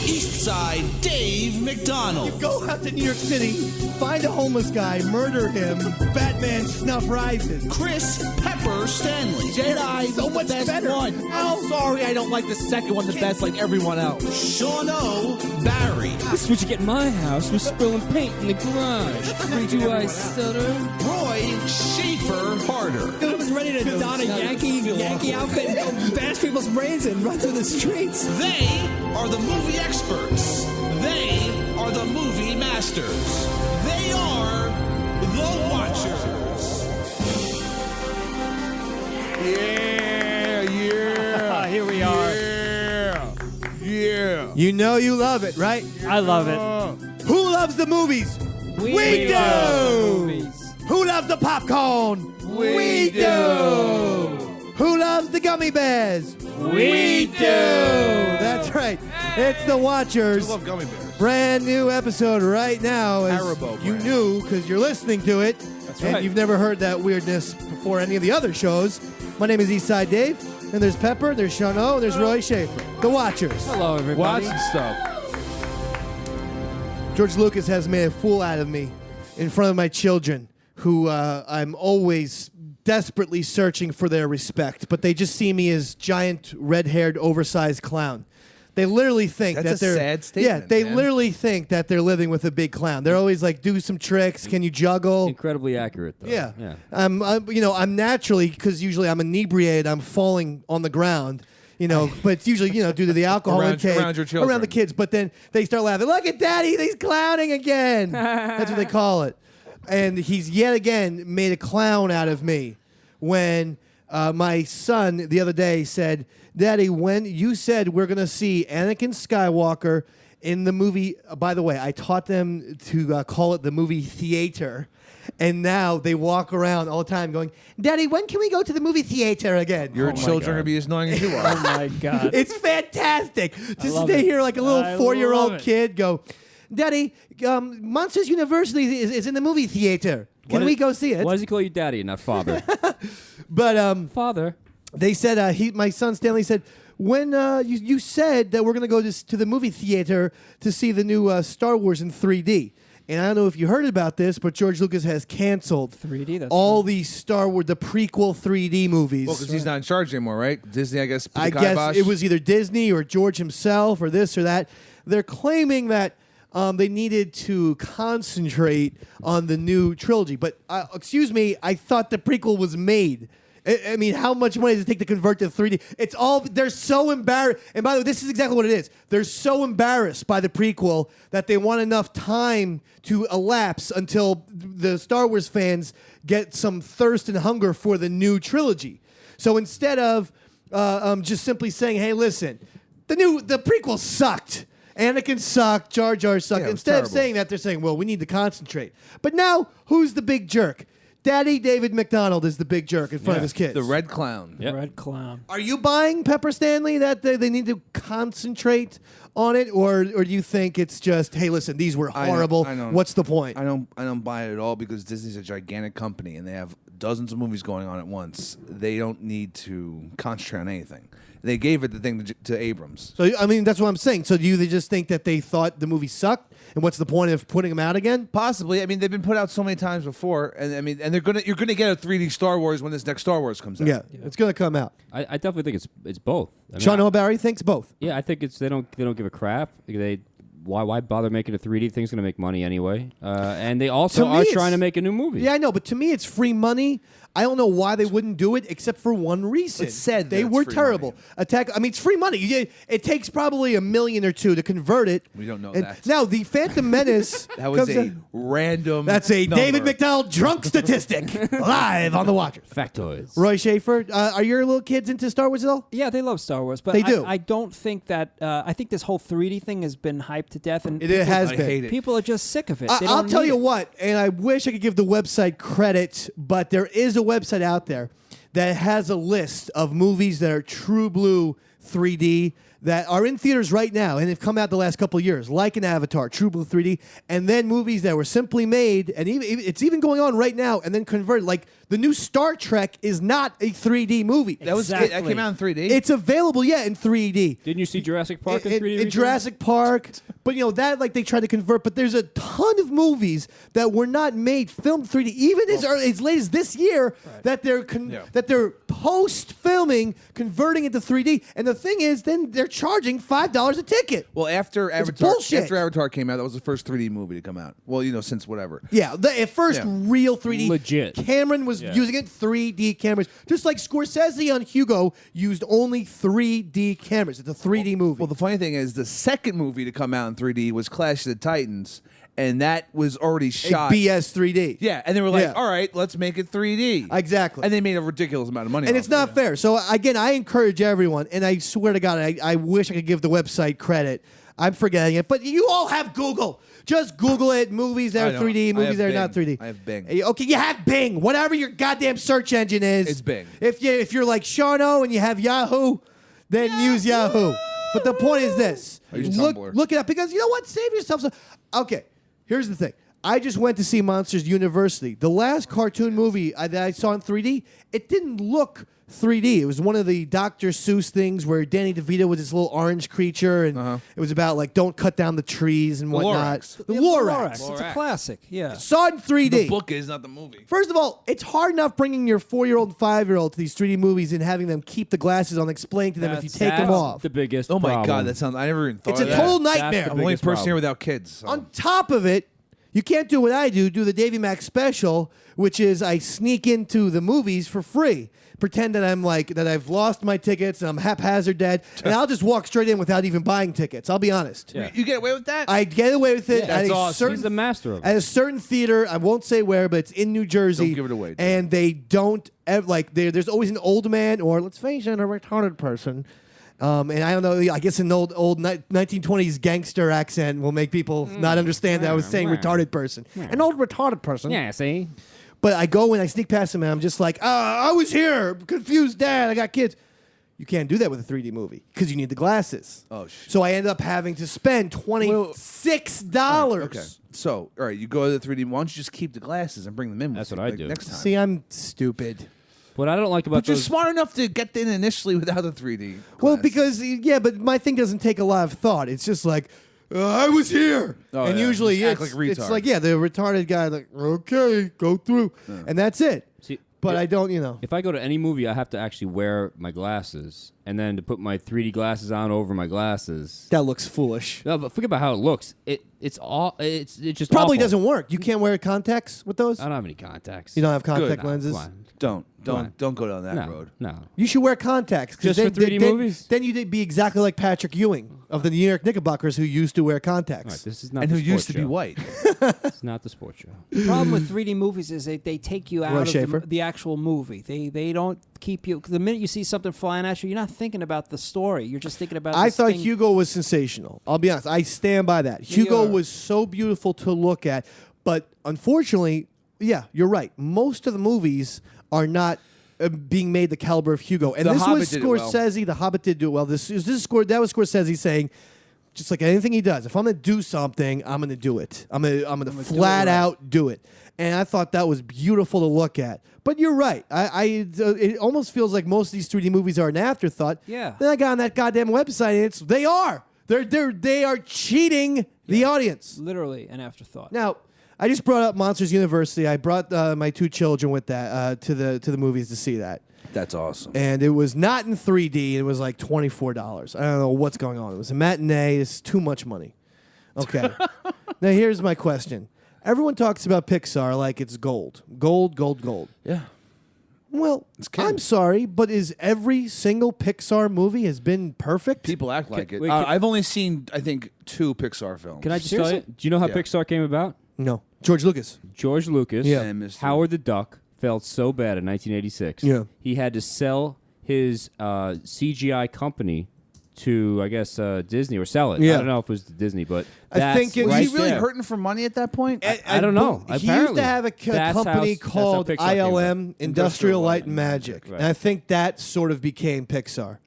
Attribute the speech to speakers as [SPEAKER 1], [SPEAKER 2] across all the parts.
[SPEAKER 1] East Side Dave McDonald.
[SPEAKER 2] Go out to New York City, find a homeless guy, murder him, Batman snuff rises.
[SPEAKER 1] Chris Pepper Stanley.
[SPEAKER 3] Jedi,
[SPEAKER 2] So much
[SPEAKER 3] best
[SPEAKER 2] better.
[SPEAKER 3] one. Oh, sorry, I don't like the second one the best like everyone else.
[SPEAKER 1] Sean O. Barry.
[SPEAKER 4] This is what you get in my house. We're spilling paint in the garage. Do I stutter?
[SPEAKER 1] Roy Schaefer Harder.
[SPEAKER 5] I was ready to don a Yankee outfit and go bash people's brains and run through the streets.
[SPEAKER 1] They are the movie experts. They are the movie masters. They are the Watchers.
[SPEAKER 6] Yeah.
[SPEAKER 5] Here we are.
[SPEAKER 6] Yeah.
[SPEAKER 2] You know you love it, right?
[SPEAKER 5] I love it.
[SPEAKER 2] Who loves the movies? We do!
[SPEAKER 4] love movies.
[SPEAKER 2] Who loves the popcorn?
[SPEAKER 6] We
[SPEAKER 2] do! Who loves the gummy bears?
[SPEAKER 5] We do.
[SPEAKER 2] That's right. It's the Watchers.
[SPEAKER 6] I love gummy bears.
[SPEAKER 2] Brand new episode right now. As
[SPEAKER 6] Haribo
[SPEAKER 2] you
[SPEAKER 6] brand.
[SPEAKER 2] knew because you're listening to it.
[SPEAKER 4] That's
[SPEAKER 2] and
[SPEAKER 4] right.
[SPEAKER 2] you've never heard that weirdness before any of the other shows. My name is Eastside Dave. And there's Pepper, there's Sean O, and there's Roy Schaefer. The Watchers.
[SPEAKER 4] Hello, everybody.
[SPEAKER 6] Watching stuff.
[SPEAKER 2] George Lucas has made a fool out of me in front of my children, who I'm always desperately searching for their respect, but they just see me as giant, red-haired, oversized clown. They literally think
[SPEAKER 6] That's
[SPEAKER 2] that
[SPEAKER 6] a
[SPEAKER 2] they're
[SPEAKER 6] sad statement,
[SPEAKER 2] Yeah, they
[SPEAKER 6] man.
[SPEAKER 2] literally think that they're living with a big clown. They're always like, "Do some tricks. Can you juggle?"
[SPEAKER 4] Incredibly accurate, though.
[SPEAKER 2] Yeah.
[SPEAKER 4] Yeah.
[SPEAKER 2] I'm naturally, because usually I'm inebriated, I'm falling on the ground. But it's usually, due to the alcohol
[SPEAKER 6] Around
[SPEAKER 2] intake.
[SPEAKER 6] your children.
[SPEAKER 2] Around the kids. But then they start laughing. Look at Daddy, he's clowning again. That's what they call it. And he's yet again made a clown out of me when my son the other day said, Daddy, when you said we're going to see Anakin Skywalker in the movie, by the way, I taught them to call it the movie theater. And now they walk around all the time going, Daddy, when can we go to the movie theater again?
[SPEAKER 6] Your children are going to be as annoying as you are.
[SPEAKER 5] Oh my God.
[SPEAKER 2] It's fantastic to
[SPEAKER 5] love
[SPEAKER 2] stay
[SPEAKER 5] it.
[SPEAKER 2] here like a little
[SPEAKER 5] I
[SPEAKER 2] 4-year-old
[SPEAKER 5] love it.
[SPEAKER 2] kid go, Daddy, Monsters University is in the movie theater. Can
[SPEAKER 4] What
[SPEAKER 2] we
[SPEAKER 4] is-
[SPEAKER 2] go see it?
[SPEAKER 4] Why does he call you daddy and not father?
[SPEAKER 2] But
[SPEAKER 4] Father.
[SPEAKER 2] they said, my son Stanley said, when you said that we're going to go to the movie theater to see the new Star Wars in 3D. And I don't know if you heard about this, but George Lucas has canceled
[SPEAKER 5] 3D, that's
[SPEAKER 2] all the Star Wars, the prequel 3D movies.
[SPEAKER 6] Well, because he's not in charge anymore, right? Disney, I guess. put the
[SPEAKER 2] I guess
[SPEAKER 6] kibosh.
[SPEAKER 2] it was either Disney or George himself or this or that. They're claiming that they needed to concentrate on the new trilogy. But excuse me, I thought the prequel was made. I mean, how much money does it take to convert to 3D? It's all, they're so embarrassed. And by the way, this is exactly what it is. They're so embarrassed by the prequel that they want enough time to elapse until the Star Wars fans get some thirst and hunger for the new trilogy. So instead of just simply saying, hey, listen, the prequel sucked. Anakin sucked. Jar Jar sucked.
[SPEAKER 6] Yeah, it was
[SPEAKER 2] Instead of
[SPEAKER 6] terrible.
[SPEAKER 2] saying that, they're saying, well, we need to concentrate. But now, who's the big jerk? Daddy David McDonald is the big jerk in front of his kids.
[SPEAKER 6] the red clown.
[SPEAKER 4] Yep.
[SPEAKER 5] Red clown.
[SPEAKER 2] Are you buying Pepper Stanley that they need to concentrate on it, or do you think it's just, hey, listen, these were horrible.
[SPEAKER 6] I don't-
[SPEAKER 2] What's the point?
[SPEAKER 6] I don't buy it at all because Disney's a gigantic company and they have dozens of movies going on at once. They don't need to concentrate on anything. They gave it the thing to Abrams.
[SPEAKER 2] So I mean, that's what I'm saying. So do you just think that they thought the movie sucked, and what's the point of putting them out again?
[SPEAKER 6] Possibly. I mean, they've been put out so many times before, and I mean, and you're gonna get a 3D Star Wars when this next Star Wars comes out.
[SPEAKER 2] Yeah, it's gonna come out.
[SPEAKER 4] I definitely think it's both. I mean,
[SPEAKER 2] Sean O'Barry thinks both.
[SPEAKER 4] Yeah, I think they don't give a crap. Why bother making a 3D thing's going to make money anyway? And they also
[SPEAKER 2] To me,
[SPEAKER 4] are
[SPEAKER 2] it's-
[SPEAKER 4] trying to make a new movie.
[SPEAKER 2] Yeah, I know, but to me, it's free money. I don't know why they wouldn't do it, except for one reason.
[SPEAKER 6] It's said that
[SPEAKER 2] they
[SPEAKER 6] it's
[SPEAKER 2] were
[SPEAKER 6] free
[SPEAKER 2] terrible.
[SPEAKER 6] money.
[SPEAKER 2] It's free money. It takes probably $1 million or $2 million to convert it.
[SPEAKER 6] We don't know
[SPEAKER 2] And
[SPEAKER 6] that.
[SPEAKER 2] Now the Phantom Menace.
[SPEAKER 6] That was
[SPEAKER 2] comes
[SPEAKER 6] a
[SPEAKER 2] out-
[SPEAKER 6] random.
[SPEAKER 2] That's a
[SPEAKER 6] number.
[SPEAKER 2] David McDonald drunk statistic live on the Watchers.
[SPEAKER 4] Factoids.
[SPEAKER 2] Roy Schaefer, are your little kids into Star Wars at all?
[SPEAKER 5] Yeah, they love Star Wars, but
[SPEAKER 2] They do.
[SPEAKER 5] I don't think that. I think this whole 3D thing has been hyped to death, and
[SPEAKER 2] It has
[SPEAKER 6] I
[SPEAKER 2] been.
[SPEAKER 6] hate it.
[SPEAKER 5] people are just sick of it. They
[SPEAKER 2] I'll
[SPEAKER 5] don't
[SPEAKER 2] tell
[SPEAKER 5] need
[SPEAKER 2] you
[SPEAKER 5] it.
[SPEAKER 2] what, and I wish I could give the website credit, but there is a website out there that has a list of movies that are true blue 3D that are in theaters right now and have come out the last couple of years, like an Avatar, True Blue 3D, and then movies that were simply made, and it's even going on right now, and then converted. Like the new Star Trek is not a 3D movie.
[SPEAKER 6] That came out in 3D.
[SPEAKER 2] It's available, in 3D.
[SPEAKER 4] Didn't you see Jurassic Park in 3D?
[SPEAKER 2] In
[SPEAKER 4] recently?
[SPEAKER 2] Jurassic Park, but that they tried to convert. But there's a ton of movies that were not made filmed 3D, even as late as this year, that they're post filming converting into 3D. And the thing is, then they're charging $5 a ticket.
[SPEAKER 6] Well, after
[SPEAKER 2] bullshit.
[SPEAKER 6] Avatar came out, that was the first 3D movie to come out. Well, since whatever.
[SPEAKER 2] Yeah, the first real 3D.
[SPEAKER 4] Legit.
[SPEAKER 2] Cameron was using it 3D cameras, just like Scorsese on Hugo used only 3D cameras. It's a 3D movie.
[SPEAKER 6] Well, the funny thing is, the second movie to come out in 3D was Clash of the Titans, and that was already shot.
[SPEAKER 2] BS 3D.
[SPEAKER 6] Yeah, and they were like,
[SPEAKER 2] Yeah.
[SPEAKER 6] all right, let's make it 3D.
[SPEAKER 2] Exactly.
[SPEAKER 6] And they made a ridiculous amount of money.
[SPEAKER 2] And
[SPEAKER 6] off
[SPEAKER 2] it's not
[SPEAKER 6] it.
[SPEAKER 2] fair. So again, I encourage everyone, and I swear to God, I wish I could give the website credit. I'm forgetting it, but you all have Google. Just Google it. Movies that
[SPEAKER 6] I
[SPEAKER 2] are
[SPEAKER 6] don't.
[SPEAKER 2] 3D,
[SPEAKER 6] I
[SPEAKER 2] movies
[SPEAKER 6] have
[SPEAKER 2] that are not
[SPEAKER 6] Bing.
[SPEAKER 2] 3D.
[SPEAKER 6] I have Bing.
[SPEAKER 2] Okay, you have Bing. Whatever your goddamn search engine is.
[SPEAKER 6] It's Bing.
[SPEAKER 2] If you're like Shano and you have Yahoo, then use Yahoo. But the point is this:
[SPEAKER 6] I use
[SPEAKER 2] look
[SPEAKER 6] Tumblr.
[SPEAKER 2] it up, because you know what? Save yourself some. Okay, here's the thing. I just went to see Monsters University. The last cartoon movie that I saw in 3D, it didn't look 3D. It was one of the Dr. Seuss things where Danny DeVito was this little orange creature, and it was about like don't cut down the trees and whatnot.
[SPEAKER 6] Lorax.
[SPEAKER 2] The
[SPEAKER 5] Yeah,
[SPEAKER 2] Lorax.
[SPEAKER 5] It's a classic. Yeah.
[SPEAKER 2] Saw it in 3D.
[SPEAKER 6] The book is not the movie.
[SPEAKER 2] First of all, it's hard enough bringing your 4-year-old and 5-year-old to these 3D movies and having them keep the glasses on, explain to them if you take them
[SPEAKER 4] That's
[SPEAKER 2] off.
[SPEAKER 4] the biggest
[SPEAKER 6] Oh my
[SPEAKER 4] problem.
[SPEAKER 6] God, that sounds. I never even thought
[SPEAKER 2] It's
[SPEAKER 6] of
[SPEAKER 2] a
[SPEAKER 6] that.
[SPEAKER 2] total
[SPEAKER 4] That's
[SPEAKER 2] nightmare.
[SPEAKER 4] the
[SPEAKER 6] I'm the only
[SPEAKER 4] biggest
[SPEAKER 6] person here
[SPEAKER 4] problem.
[SPEAKER 6] without kids. So.
[SPEAKER 2] On top of it, you can't do what I do the Davy Mac special, which is I sneak into the movies for free. Pretend that I'm like, that I've lost my tickets and I'm haphazard dead, and I'll just walk straight in without even buying tickets. I'll be honest.
[SPEAKER 4] Yeah.
[SPEAKER 6] You get away with that?
[SPEAKER 2] I get away with it
[SPEAKER 4] That's
[SPEAKER 2] at a
[SPEAKER 4] awesome.
[SPEAKER 2] certain
[SPEAKER 4] He's the master of it.
[SPEAKER 2] at a certain theater. I won't say where, but it's in New Jersey.
[SPEAKER 6] Don't give it away, Jim.
[SPEAKER 2] And they don't there's always an old man, or let's face it, a retarded person. And I don't know. I guess an old 1920s gangster accent will make people not understand that I was saying retarded person. An old retarded person.
[SPEAKER 4] Yeah, see?
[SPEAKER 2] But I go and I sneak past him, and I'm just like, I was here, confused dad, I got kids. You can't do that with a 3D movie because you need the glasses.
[SPEAKER 6] Oh, shit.
[SPEAKER 2] So I end up having to spend $26.
[SPEAKER 6] Okay. So, all right, you go to the 3D. Why don't you just keep the glasses and bring them in?
[SPEAKER 4] That's
[SPEAKER 6] with
[SPEAKER 4] what
[SPEAKER 6] you,
[SPEAKER 4] I do.
[SPEAKER 6] next time.
[SPEAKER 2] See, I'm stupid.
[SPEAKER 4] What I don't like about
[SPEAKER 6] But you're
[SPEAKER 4] those...
[SPEAKER 6] smart enough to get in initially without the 3D.
[SPEAKER 2] Well,
[SPEAKER 6] glass.
[SPEAKER 2] because, but my thing doesn't take a lot of thought. It's just like, I was here.
[SPEAKER 6] Oh,
[SPEAKER 2] and
[SPEAKER 6] yeah.
[SPEAKER 2] usually
[SPEAKER 6] Just act
[SPEAKER 2] it's,
[SPEAKER 6] like
[SPEAKER 2] it's
[SPEAKER 6] retard.
[SPEAKER 2] like, the retarded guy, like, okay, go through. And that's it.
[SPEAKER 4] See,
[SPEAKER 2] But
[SPEAKER 4] if-
[SPEAKER 2] I don't,
[SPEAKER 4] If I go to any movie, I have to actually wear my glasses, and then to put my 3D glasses on over my glasses.
[SPEAKER 2] that looks foolish.
[SPEAKER 4] No, but think about how it looks. It's just
[SPEAKER 2] Probably
[SPEAKER 4] awful.
[SPEAKER 2] doesn't work. You can't wear contacts with those?
[SPEAKER 4] I don't have any contacts.
[SPEAKER 2] You don't have contact
[SPEAKER 6] Good.
[SPEAKER 2] lenses?
[SPEAKER 4] Come on.
[SPEAKER 6] don't
[SPEAKER 4] on.
[SPEAKER 6] go down that
[SPEAKER 4] No,
[SPEAKER 6] road.
[SPEAKER 4] no.
[SPEAKER 2] You should wear contacts. 'cause
[SPEAKER 4] Just for 3D movies?
[SPEAKER 2] Then you'd be exactly like Patrick Ewing of the New York Knickerbockers, who used to wear contacts.
[SPEAKER 4] All right, this is not
[SPEAKER 6] And
[SPEAKER 4] the
[SPEAKER 6] who used to
[SPEAKER 4] sports
[SPEAKER 6] be
[SPEAKER 4] show.
[SPEAKER 6] white.
[SPEAKER 4] It's not the sports show.
[SPEAKER 5] The problem with 3D movies is they take you
[SPEAKER 2] Roy
[SPEAKER 5] out of
[SPEAKER 2] Schaefer?
[SPEAKER 5] the actual movie. They don't keep you. The minute you see something flying at you, you're not thinking about the story. You're just thinking about.
[SPEAKER 2] I
[SPEAKER 5] this
[SPEAKER 2] thought
[SPEAKER 5] thing.
[SPEAKER 2] Hugo was sensational. I'll be honest. I stand by that. Hugo was so beautiful to look at. But unfortunately, yeah, you're right. Most of the movies are not being made the caliber of Hugo. And
[SPEAKER 6] The
[SPEAKER 2] this
[SPEAKER 6] Hobbit
[SPEAKER 2] was
[SPEAKER 6] did it well.
[SPEAKER 2] Scorsese. The Hobbit did do it well. That was Scorsese saying, just like anything he does, if I'm going to do something, I'm going to do it. I'm going to flat out do it. And I thought that was beautiful to look at. But you're right. It almost feels like most of these 3D movies are an afterthought.
[SPEAKER 5] Yeah.
[SPEAKER 2] Then I got on that goddamn website, and they are. They are cheating the audience.
[SPEAKER 5] Literally an afterthought.
[SPEAKER 2] Now, I just brought up Monsters University. I brought my 2 children with that to the movies to see that.
[SPEAKER 6] That's awesome.
[SPEAKER 2] And it was not in 3D. It was like $24. I don't know what's going on. It was a matinee. It's too much money. Okay. Now, here's my question. Everyone talks about Pixar like it's gold. Gold, gold, gold.
[SPEAKER 6] Yeah.
[SPEAKER 2] Well,
[SPEAKER 6] king.
[SPEAKER 2] I'm sorry, but is every single Pixar movie has been perfect?
[SPEAKER 6] People act like it.
[SPEAKER 4] wait,
[SPEAKER 6] I've only seen, I think, 2 Pixar films.
[SPEAKER 4] Can I just tell you?
[SPEAKER 5] Seriously?
[SPEAKER 4] Do you know how
[SPEAKER 6] Yeah.
[SPEAKER 4] Pixar came about?
[SPEAKER 2] No. George Lucas.
[SPEAKER 4] George Lucas,
[SPEAKER 2] Yeah.
[SPEAKER 6] And Mr.
[SPEAKER 4] Howard the Duck felt so bad in 1986.
[SPEAKER 2] Yeah.
[SPEAKER 4] He had to sell his CGI company to, I guess, Disney, or sell it.
[SPEAKER 2] Yeah.
[SPEAKER 4] I don't know if it was to Disney, but
[SPEAKER 2] I
[SPEAKER 4] that's
[SPEAKER 2] think it-
[SPEAKER 6] Was
[SPEAKER 4] right
[SPEAKER 6] he really
[SPEAKER 4] there.
[SPEAKER 6] hurting for money at that point?
[SPEAKER 4] I don't know.
[SPEAKER 2] He used
[SPEAKER 4] Apparently.
[SPEAKER 2] to have a
[SPEAKER 4] That's how-
[SPEAKER 2] company
[SPEAKER 4] that's how
[SPEAKER 2] called
[SPEAKER 4] Pixar came
[SPEAKER 2] ILM,
[SPEAKER 4] about.
[SPEAKER 2] Industrial Light and Magic.
[SPEAKER 4] Right.
[SPEAKER 2] And I think that sort of became Pixar.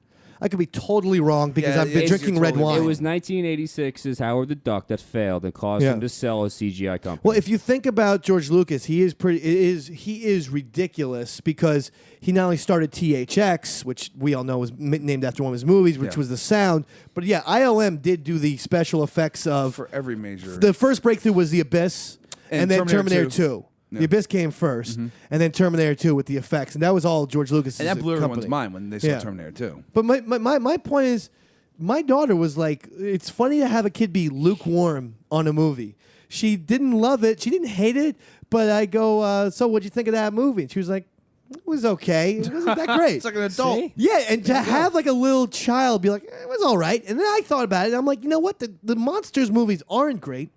[SPEAKER 2] I could be totally wrong because
[SPEAKER 6] Yeah,
[SPEAKER 2] I've been
[SPEAKER 6] you're
[SPEAKER 2] drinking red
[SPEAKER 6] totally
[SPEAKER 2] wine.
[SPEAKER 6] right.
[SPEAKER 4] It was 1986's Howard the Duck that failed and caused
[SPEAKER 2] Yeah.
[SPEAKER 4] him to sell a CGI company.
[SPEAKER 2] Well, if you think about George Lucas, he is ridiculous because he not only started THX, which we all know was named after one of his movies, which
[SPEAKER 6] Yeah.
[SPEAKER 2] was the sound, but yeah, ILM did do the special effects of
[SPEAKER 6] For every major.
[SPEAKER 2] the first breakthrough was The Abyss, and then Terminator 2. The
[SPEAKER 6] Yeah.
[SPEAKER 2] Abyss came 1st, and then Terminator 2 with the effects, and that was all George Lucas.
[SPEAKER 6] and that blew everyone's
[SPEAKER 2] company.
[SPEAKER 6] mind when they saw
[SPEAKER 2] Yeah.
[SPEAKER 6] Terminator 2.
[SPEAKER 2] But my point is, my daughter was like, it's funny to have a kid be lukewarm on a movie. She didn't love it. She didn't hate it. But I go, so what'd you think of that movie? And she was like, it was okay. It wasn't that great.
[SPEAKER 6] It's like an adult.
[SPEAKER 5] See?
[SPEAKER 2] Yeah, and to have like a little child be like, it was all right. And then I thought about it, and I'm like, you know what? The Monsters movies aren't great.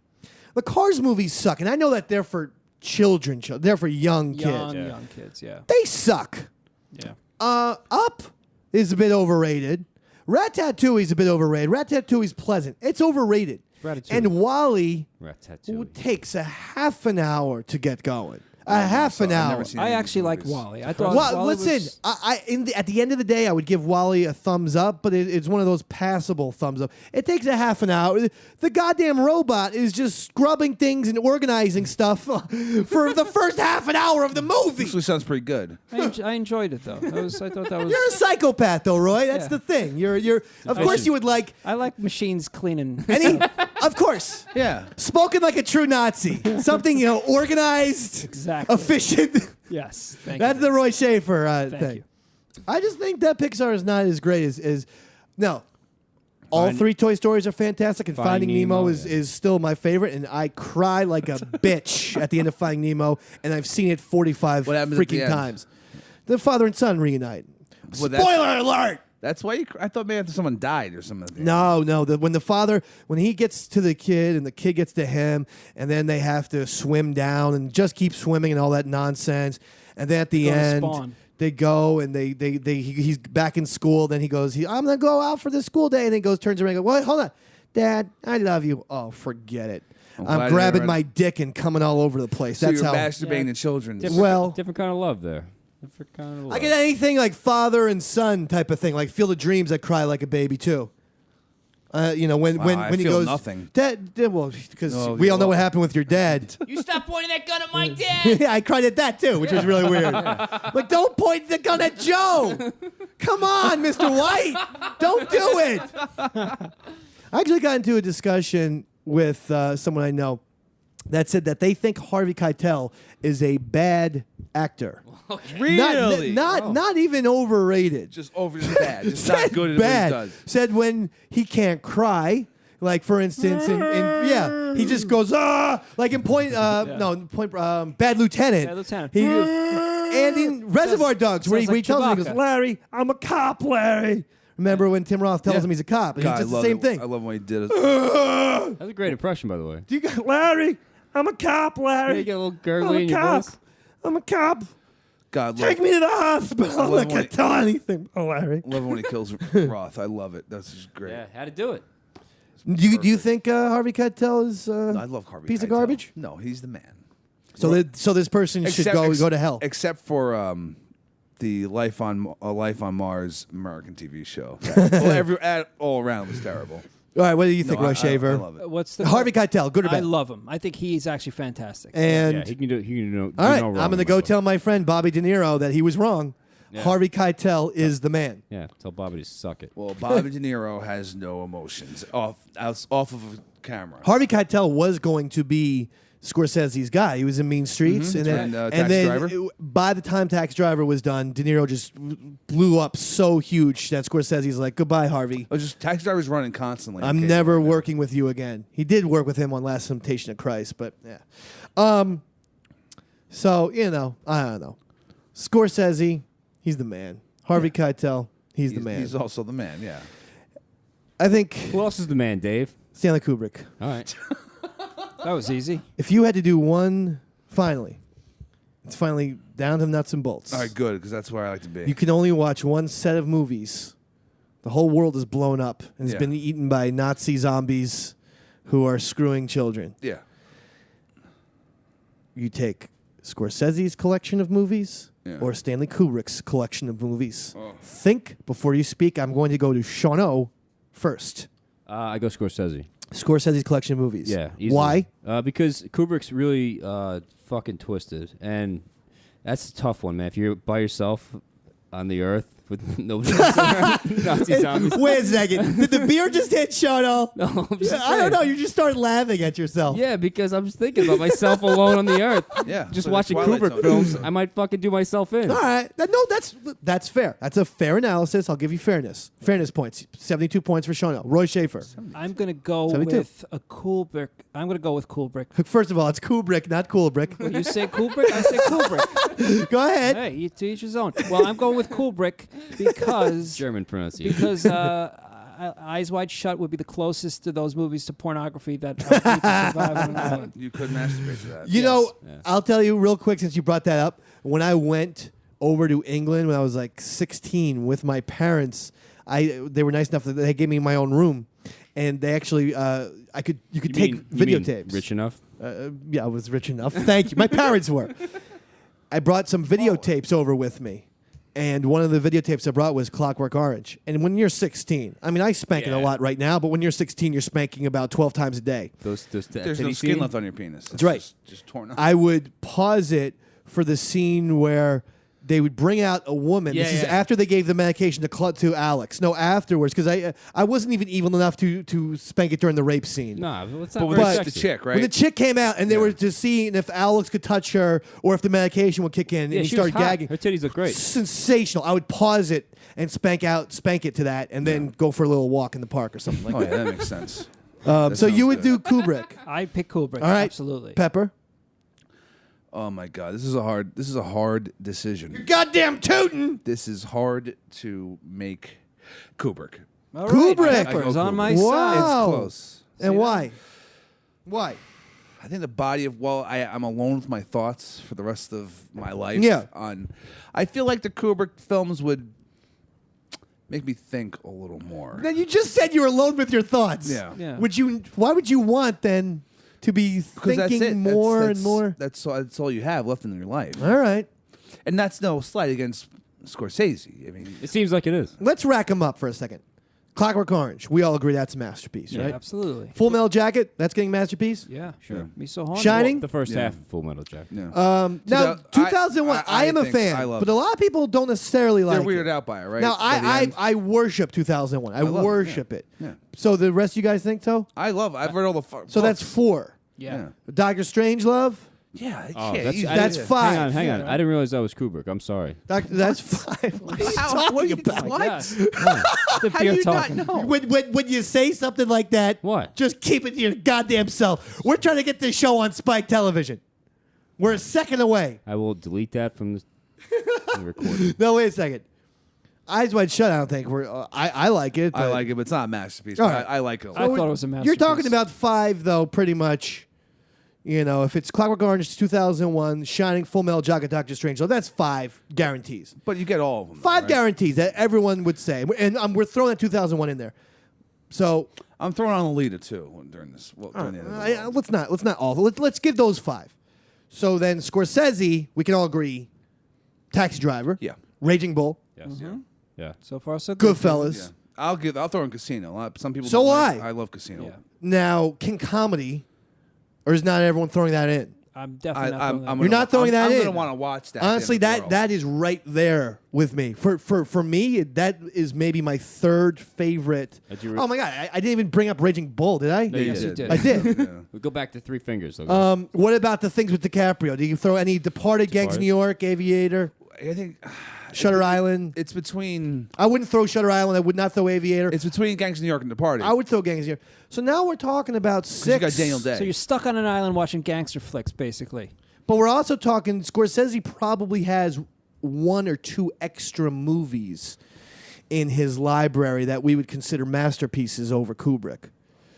[SPEAKER 2] The Cars movies suck. And I know that they're for children. They're for young kids.
[SPEAKER 5] Young kids, yeah.
[SPEAKER 2] They suck.
[SPEAKER 5] Yeah.
[SPEAKER 2] Up is a bit overrated. Ratatouille's a bit overrated. Ratatouille's pleasant. It's overrated.
[SPEAKER 4] Ratatouille.
[SPEAKER 2] And Wally
[SPEAKER 4] Ratatouille.
[SPEAKER 2] takes a half an hour to get going. A half an
[SPEAKER 6] I've
[SPEAKER 2] hour.
[SPEAKER 6] never seen
[SPEAKER 5] I
[SPEAKER 6] any of
[SPEAKER 5] actually
[SPEAKER 6] these
[SPEAKER 5] like
[SPEAKER 6] movies.
[SPEAKER 5] Wally. I thought
[SPEAKER 2] Well,
[SPEAKER 5] Wally
[SPEAKER 2] listen.
[SPEAKER 5] was-
[SPEAKER 2] At the end of the day, I would give Wally a thumbs up, but it's one of those passable thumbs up. It takes a half an hour. The goddamn robot is just scrubbing things and organizing stuff for the first half an hour of the movie.
[SPEAKER 6] Actually sounds pretty good.
[SPEAKER 5] I enjoyed it though. I thought that was.
[SPEAKER 2] You're a psychopath, though, Roy. That's
[SPEAKER 5] Yeah.
[SPEAKER 2] the thing. You're. Of course, you would like
[SPEAKER 5] I like machines cleaning.
[SPEAKER 2] any. Of course.
[SPEAKER 6] Yeah.
[SPEAKER 2] Spoken like a true Nazi. Something, organized,
[SPEAKER 5] Exactly.
[SPEAKER 2] efficient.
[SPEAKER 5] Yes. Thank
[SPEAKER 2] That's
[SPEAKER 5] you.
[SPEAKER 2] the Roy Schaefer
[SPEAKER 5] Thank
[SPEAKER 2] thing.
[SPEAKER 5] you.
[SPEAKER 2] I just think that Pixar is not as great as no. All three Toy Stories are fantastic, and Finding Nemo is still my favorite. And I cry like a bitch at the end of Finding Nemo, and I've seen it 45
[SPEAKER 6] What happens at the
[SPEAKER 2] freaking
[SPEAKER 6] end?
[SPEAKER 2] times. The father and son reunite.
[SPEAKER 6] Well, that's-
[SPEAKER 2] Spoiler alert!
[SPEAKER 6] That's why I thought maybe after someone died or something.
[SPEAKER 2] No. When he gets to the kid and the kid gets to him, and then they have to swim down and just keep swimming and all that nonsense, and then at the
[SPEAKER 5] Go to
[SPEAKER 2] end
[SPEAKER 5] Spawn.
[SPEAKER 2] they go and he's back in school. Then he goes, I'm gonna go out for the school day, and then he goes, turns around, and goes, wait, hold on, Dad, I love you. Oh, forget it.
[SPEAKER 6] glad
[SPEAKER 2] I'm
[SPEAKER 6] you
[SPEAKER 2] grabbing
[SPEAKER 6] never-
[SPEAKER 2] my dick and coming all over the place.
[SPEAKER 6] So
[SPEAKER 2] That's
[SPEAKER 6] you're
[SPEAKER 2] how.
[SPEAKER 6] masturbating to children.
[SPEAKER 2] Well,
[SPEAKER 4] Different kind of love there. Different kind of love.
[SPEAKER 2] I get anything like father and son type of thing, like Field of Dreams. I cry like a baby too. When
[SPEAKER 6] I
[SPEAKER 2] he
[SPEAKER 6] feel
[SPEAKER 2] goes,
[SPEAKER 6] nothing.
[SPEAKER 2] Dad, well, because
[SPEAKER 6] Oh,
[SPEAKER 2] we all know
[SPEAKER 6] well.
[SPEAKER 2] what happened with your dad.
[SPEAKER 7] You stop pointing that gun at my dad.
[SPEAKER 2] Yeah, I cried at that too, which was really weird. Like, don't point the gun at Joe. Come on, Mr. White, don't do it. I actually got into a discussion with someone I know that said that they think Harvey Keitel is a bad actor.
[SPEAKER 6] Really?
[SPEAKER 2] Not even overrated.
[SPEAKER 6] Just over just bad. Just not
[SPEAKER 2] Said
[SPEAKER 6] good at
[SPEAKER 2] bad.
[SPEAKER 6] what he does.
[SPEAKER 2] Said when he can't cry, like for instance, he just goes like in Bad Lieutenant.
[SPEAKER 5] Bad Lieutenant.
[SPEAKER 2] And in Reservoir Dogs, where he
[SPEAKER 5] sounds like
[SPEAKER 2] tells him, he
[SPEAKER 5] Chewbacca.
[SPEAKER 2] goes, Larry, I'm a cop, Larry. Remember when Tim Roth tells him he's a cop? And
[SPEAKER 6] God,
[SPEAKER 2] he's just
[SPEAKER 6] I
[SPEAKER 2] the
[SPEAKER 6] love
[SPEAKER 2] same
[SPEAKER 6] it.
[SPEAKER 2] thing.
[SPEAKER 6] I love when he did it.
[SPEAKER 4] That's a great impression, by the way.
[SPEAKER 2] Do you got Larry? I'm a cop, Larry.
[SPEAKER 4] Yeah, you get a little
[SPEAKER 2] I'm
[SPEAKER 4] gurgly
[SPEAKER 2] a
[SPEAKER 4] in your
[SPEAKER 2] cop.
[SPEAKER 4] voice.
[SPEAKER 2] I'm a cop.
[SPEAKER 6] God,
[SPEAKER 2] Take me to the hospital. I
[SPEAKER 6] love when
[SPEAKER 2] can't tell anything. Oh, Larry.
[SPEAKER 6] I love it when he kills Roth. I love it. That's just great.
[SPEAKER 4] Yeah, how to do it.
[SPEAKER 2] Do you think Harvey Keitel is
[SPEAKER 6] I love Harvey.
[SPEAKER 2] piece of
[SPEAKER 6] Keitel.
[SPEAKER 2] garbage?
[SPEAKER 6] No, he's the man.
[SPEAKER 2] So this person should go to hell.
[SPEAKER 6] Except for the Life on Mars American TV show. All around was terrible.
[SPEAKER 2] All right, what do you think,
[SPEAKER 6] No,
[SPEAKER 2] Roy
[SPEAKER 6] I
[SPEAKER 2] Shaver?
[SPEAKER 6] love it.
[SPEAKER 5] What's the
[SPEAKER 2] Harvey Keitel, good or
[SPEAKER 5] I
[SPEAKER 2] bad?
[SPEAKER 5] love him. I think he's actually fantastic.
[SPEAKER 2] And
[SPEAKER 4] Yeah, he can do. He can do.
[SPEAKER 2] all right,
[SPEAKER 4] no wrong
[SPEAKER 2] I'm going to
[SPEAKER 4] with
[SPEAKER 2] go
[SPEAKER 4] himself.
[SPEAKER 2] tell my friend Bobby De Niro that he was wrong.
[SPEAKER 4] Yeah.
[SPEAKER 2] Harvey Keitel is the man.
[SPEAKER 4] Yeah, tell Bobby to suck it.
[SPEAKER 6] Well, Bobby De Niro has no emotions off of a camera.
[SPEAKER 2] Harvey Keitel was going to be Scorsese's guy. He was in Mean Streets, and then,
[SPEAKER 6] And, Taxi
[SPEAKER 2] then
[SPEAKER 6] Driver?
[SPEAKER 2] by the time Taxi Driver was done, De Niro just blew up so huge that Scorsese's like, "Goodbye, Harvey.
[SPEAKER 6] Oh, just Taxi Driver's running constantly.
[SPEAKER 2] I'm
[SPEAKER 6] Okay,
[SPEAKER 2] never
[SPEAKER 6] right now.
[SPEAKER 2] working with you again." He did work with him on Last Temptation of Christ, but yeah. So I don't know. Scorsese, he's the man. Harvey Keitel, he's the man.
[SPEAKER 6] He's also the man. Yeah.
[SPEAKER 2] I think
[SPEAKER 4] Who else is the man, Dave?
[SPEAKER 2] Stanley Kubrick.
[SPEAKER 4] All right.
[SPEAKER 5] That was easy.
[SPEAKER 2] If you had to do one, it's finally down to the nuts and bolts.
[SPEAKER 6] All right, good, because that's where I like to be.
[SPEAKER 2] You can only watch one set of movies. The whole world is blown up and has
[SPEAKER 6] Yeah.
[SPEAKER 2] been eaten by Nazi zombies who are screwing children.
[SPEAKER 6] Yeah.
[SPEAKER 2] You take Scorsese's collection of movies or Stanley Kubrick's collection of movies? Think before you speak. I'm going to go to Sean O first.
[SPEAKER 4] I go Scorsese.
[SPEAKER 2] Scorsese's collection of movies.
[SPEAKER 4] Yeah. Easily.
[SPEAKER 2] Why?
[SPEAKER 4] Because Kubrick's really fucking twisted, and that's a tough one, man. If you're by yourself on the earth with nobody else around, Nazi zombies.
[SPEAKER 2] Wait a second. Did the beer just hit Sean O?
[SPEAKER 4] No, I'm just
[SPEAKER 2] I don't
[SPEAKER 4] saying.
[SPEAKER 2] know. You just started laughing at yourself.
[SPEAKER 4] Yeah, because I'm just thinking about myself alone on the earth.
[SPEAKER 6] Yeah,
[SPEAKER 4] Just
[SPEAKER 6] so
[SPEAKER 4] watching
[SPEAKER 6] Twilight
[SPEAKER 4] Kubrick
[SPEAKER 6] Zone.
[SPEAKER 4] films, I might fucking do myself in.
[SPEAKER 2] All right. That's fair. That's a fair analysis. I'll give you fairness. Fairness points. 72 points for Sean O. Roy Schaefer.
[SPEAKER 5] I'm going to go
[SPEAKER 2] 72.
[SPEAKER 5] with a Kubrick. I'm going to go with Kubrick.
[SPEAKER 2] First of all, it's Kubrick, not Kubrick.
[SPEAKER 5] You say Kubrick, I say Kubrick.
[SPEAKER 2] Go ahead.
[SPEAKER 5] Hey, you to each his own. Well, I'm going with Kubrick because
[SPEAKER 4] German pronunciation.
[SPEAKER 5] because Eyes Wide Shut would be the closest to those movies to pornography that I would need to survive on an island.
[SPEAKER 6] You could masturbate to that.
[SPEAKER 2] You know,
[SPEAKER 4] Yes.
[SPEAKER 2] I'll tell you real quick since you brought that up. When I went over to England when I was like 16 with my parents, they were nice enough that they gave me my own room, and they actually you could take
[SPEAKER 4] You
[SPEAKER 2] videotapes.
[SPEAKER 4] mean rich enough?
[SPEAKER 2] Yeah, I was rich enough. Thank you. My parents were. I brought some videotapes over with me. And one of the videotapes I brought was Clockwork Orange. And when you're 16, I mean, I spank it a
[SPEAKER 4] Yeah.
[SPEAKER 2] lot right now, but when you're 16, you're spanking about 12 times a day.
[SPEAKER 4] There's
[SPEAKER 6] There's no skin left on your penis. It's
[SPEAKER 2] right.
[SPEAKER 6] Just torn up.
[SPEAKER 2] I would pause it for the scene where they would bring out a woman.
[SPEAKER 4] Yeah,
[SPEAKER 2] This is
[SPEAKER 4] yeah.
[SPEAKER 2] after they gave the medication to Alex. No, afterwards, because I wasn't even evil enough to spank it during the rape scene.
[SPEAKER 4] Nah, it's
[SPEAKER 6] but
[SPEAKER 4] not
[SPEAKER 6] when
[SPEAKER 4] very
[SPEAKER 6] it's
[SPEAKER 2] But-
[SPEAKER 6] the
[SPEAKER 4] sexy.
[SPEAKER 6] chick, right?
[SPEAKER 2] When the chick came out and they were just seeing if Alex could touch her or if the medication would kick in,
[SPEAKER 4] Yeah,
[SPEAKER 2] and he
[SPEAKER 4] she was
[SPEAKER 2] started
[SPEAKER 4] hot.
[SPEAKER 2] gagging.
[SPEAKER 4] Her titties look great.
[SPEAKER 2] Sensational. I would pause it and spank it to that, and then go for a little walk in the park or something like
[SPEAKER 6] Oh yeah, that makes sense.
[SPEAKER 2] that. So you would do Kubrick.
[SPEAKER 5] I pick Kubrick.
[SPEAKER 2] All right.
[SPEAKER 5] Absolutely.
[SPEAKER 2] Pepper.
[SPEAKER 6] Oh my god, this is a hard decision.
[SPEAKER 2] Goddamn tootin'.
[SPEAKER 6] This is hard to make. Kubrick.
[SPEAKER 5] All
[SPEAKER 2] Kubrick.
[SPEAKER 5] Right,
[SPEAKER 6] I go
[SPEAKER 5] Pepper's on my
[SPEAKER 2] Wow.
[SPEAKER 5] side.
[SPEAKER 6] It's close.
[SPEAKER 2] And why? Why?
[SPEAKER 6] I think the body of I'm alone with my thoughts for the rest of my life.
[SPEAKER 2] Yeah.
[SPEAKER 6] I feel like the Kubrick films would make me think a little more.
[SPEAKER 2] Now you just said you were alone with your thoughts.
[SPEAKER 6] Yeah.
[SPEAKER 5] Yeah.
[SPEAKER 2] Why would you want then to be
[SPEAKER 6] 'Cause that's
[SPEAKER 2] thinking
[SPEAKER 6] it.
[SPEAKER 2] more
[SPEAKER 6] That's-
[SPEAKER 2] and more?
[SPEAKER 6] That's all you have left in your life.
[SPEAKER 2] All right.
[SPEAKER 6] And that's no slight against Scorsese. I mean,
[SPEAKER 4] It seems like it is.
[SPEAKER 2] Let's rack them up for a second. Clockwork Orange. We all agree that's a masterpiece,
[SPEAKER 5] Yeah,
[SPEAKER 2] right?
[SPEAKER 5] absolutely.
[SPEAKER 2] Full Metal Jacket. That's getting masterpiece.
[SPEAKER 5] Yeah,
[SPEAKER 4] Sure.
[SPEAKER 5] Me so haunted.
[SPEAKER 2] Shining.
[SPEAKER 4] The first
[SPEAKER 6] Yeah.
[SPEAKER 4] half of Full Metal Jacket.
[SPEAKER 6] yeah.
[SPEAKER 2] Now, 2001.
[SPEAKER 6] I
[SPEAKER 2] I am a
[SPEAKER 6] think
[SPEAKER 2] fan,
[SPEAKER 6] I love
[SPEAKER 2] but a
[SPEAKER 6] it.
[SPEAKER 2] lot of people don't necessarily like
[SPEAKER 6] They're weirded
[SPEAKER 2] it.
[SPEAKER 6] out by it, right?
[SPEAKER 2] Now,
[SPEAKER 6] By the end.
[SPEAKER 2] I worship 2001. I
[SPEAKER 6] love it,
[SPEAKER 2] worship
[SPEAKER 6] yeah.
[SPEAKER 2] it.
[SPEAKER 6] Yeah.
[SPEAKER 2] So the rest of you guys think so?
[SPEAKER 6] I've read all the.
[SPEAKER 2] So that's 4.
[SPEAKER 5] Yeah.
[SPEAKER 2] Doctor Strangelove.
[SPEAKER 6] Yeah,
[SPEAKER 4] Oh,
[SPEAKER 6] yeah.
[SPEAKER 4] that's,
[SPEAKER 6] easy.
[SPEAKER 4] I
[SPEAKER 2] That's
[SPEAKER 4] didn't-
[SPEAKER 2] 5.
[SPEAKER 4] Hang on. I didn't realize that was Kubrick. I'm sorry.
[SPEAKER 2] That's 5. What are you
[SPEAKER 6] How-
[SPEAKER 2] talking
[SPEAKER 6] what are you-
[SPEAKER 2] about?
[SPEAKER 6] what?
[SPEAKER 5] Yeah. The
[SPEAKER 6] How
[SPEAKER 5] beer
[SPEAKER 6] do you
[SPEAKER 5] talking.
[SPEAKER 6] not know?
[SPEAKER 2] When you say something like that,
[SPEAKER 4] What?
[SPEAKER 2] Just keep it to your goddamn self. We're trying to get this show on Spike Television. We're a second away.
[SPEAKER 4] I will delete that from the recording.
[SPEAKER 2] No, wait a second. Eyes Wide Shut. I don't think we're. I like it.
[SPEAKER 6] I
[SPEAKER 2] but-
[SPEAKER 6] like it, but it's not a masterpiece.
[SPEAKER 2] All
[SPEAKER 6] but
[SPEAKER 2] right.
[SPEAKER 6] I like it a
[SPEAKER 5] I
[SPEAKER 6] lot.
[SPEAKER 5] thought it was a masterpiece.
[SPEAKER 2] You're talking about 5 though, pretty much. You know, if it's Clockwork Orange 2001, Shining, Full Metal Jacket, Doctor Strange, so that's 5 guarantees.
[SPEAKER 6] But you get all of them.
[SPEAKER 2] 5
[SPEAKER 6] right?
[SPEAKER 2] guarantees that everyone would say, and we're throwing that 2001 in there. So
[SPEAKER 6] I'm throwing on Alita too during this. Well, during the end of the world.
[SPEAKER 2] let's not all. Let's give those 5. So then Scorsese, we can all agree, Taxi Driver,
[SPEAKER 6] Yeah.
[SPEAKER 2] Raging Bull,
[SPEAKER 4] Yes. Yeah.
[SPEAKER 5] So far, so good.
[SPEAKER 2] Goodfellas.
[SPEAKER 6] Yeah. I'll throw in Casino. Some people.
[SPEAKER 2] So
[SPEAKER 6] don't
[SPEAKER 2] will
[SPEAKER 6] like-
[SPEAKER 2] I.
[SPEAKER 6] I love Casino.
[SPEAKER 5] Yeah.
[SPEAKER 2] Now, King Comedy, or is not everyone throwing that in?
[SPEAKER 5] I'm definitely not doing that.
[SPEAKER 2] You're not throwing that
[SPEAKER 6] I'm
[SPEAKER 2] in.
[SPEAKER 6] gonna want to watch that.
[SPEAKER 2] Honestly,
[SPEAKER 6] at the end of the
[SPEAKER 2] that is right there with me. For me, that is maybe my 3rd favorite.
[SPEAKER 4] Did you
[SPEAKER 2] Oh my god, I didn't even bring up Raging Bull, did I?
[SPEAKER 4] No, you
[SPEAKER 5] Yes, you
[SPEAKER 4] did.
[SPEAKER 5] did.
[SPEAKER 2] I did.
[SPEAKER 6] world. Yeah.
[SPEAKER 4] We go back to 3 fingers. Okay.
[SPEAKER 2] What about the things with DiCaprio? Do you throw any Departed, Gangs of
[SPEAKER 4] Departed.
[SPEAKER 2] New York, Aviator,
[SPEAKER 6] I think
[SPEAKER 2] Shutter Island?
[SPEAKER 6] it's between
[SPEAKER 2] I wouldn't throw Shutter Island. I would not throw Aviator.
[SPEAKER 6] Gangs of New York and Departed.
[SPEAKER 2] I would throw Gangs of New York. So now we're talking about
[SPEAKER 6] 'Cause
[SPEAKER 2] 6.
[SPEAKER 6] you got Daniel Day.
[SPEAKER 5] So you're stuck on an island watching gangster flicks, basically.
[SPEAKER 2] But we're also talking Scorsese probably has 1 or 2 extra movies in his library that we would consider masterpieces over Kubrick.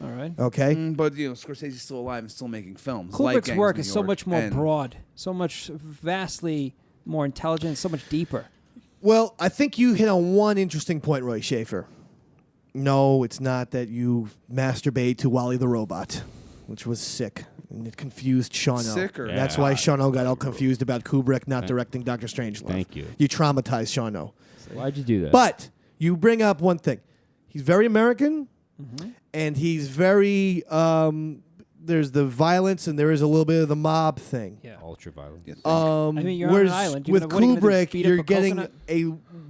[SPEAKER 5] All right.
[SPEAKER 2] Okay?
[SPEAKER 6] But Scorsese's still alive and still making films.
[SPEAKER 5] Kubrick's
[SPEAKER 6] like Gangs
[SPEAKER 5] work
[SPEAKER 6] of
[SPEAKER 5] is
[SPEAKER 6] New
[SPEAKER 5] so
[SPEAKER 6] York
[SPEAKER 5] much more
[SPEAKER 6] and-
[SPEAKER 5] broad, so much vastly more intelligent, so much deeper.
[SPEAKER 2] Well, I think you hit on one interesting point, Roy Schaefer. No, it's not that you masturbate to Wally the Robot, which was sick. And it confused Sean O.
[SPEAKER 6] Sicker.
[SPEAKER 2] That's why Sean O got all confused about Kubrick not directing Dr. Strangelove.
[SPEAKER 4] Thank you.
[SPEAKER 2] You traumatized Sean O.
[SPEAKER 4] Why'd you do that?
[SPEAKER 2] But you bring up one thing. He's very American, and he's very. There's the violence, and there is a little bit of the mob thing.
[SPEAKER 5] Yeah.
[SPEAKER 4] ultra violent.
[SPEAKER 5] I mean, you're on
[SPEAKER 2] whereas
[SPEAKER 5] an island. You're
[SPEAKER 2] with
[SPEAKER 5] gonna- what are you gonna do,
[SPEAKER 2] Kubrick,
[SPEAKER 5] beat up
[SPEAKER 2] you're
[SPEAKER 5] a
[SPEAKER 2] getting
[SPEAKER 5] coconut?
[SPEAKER 2] a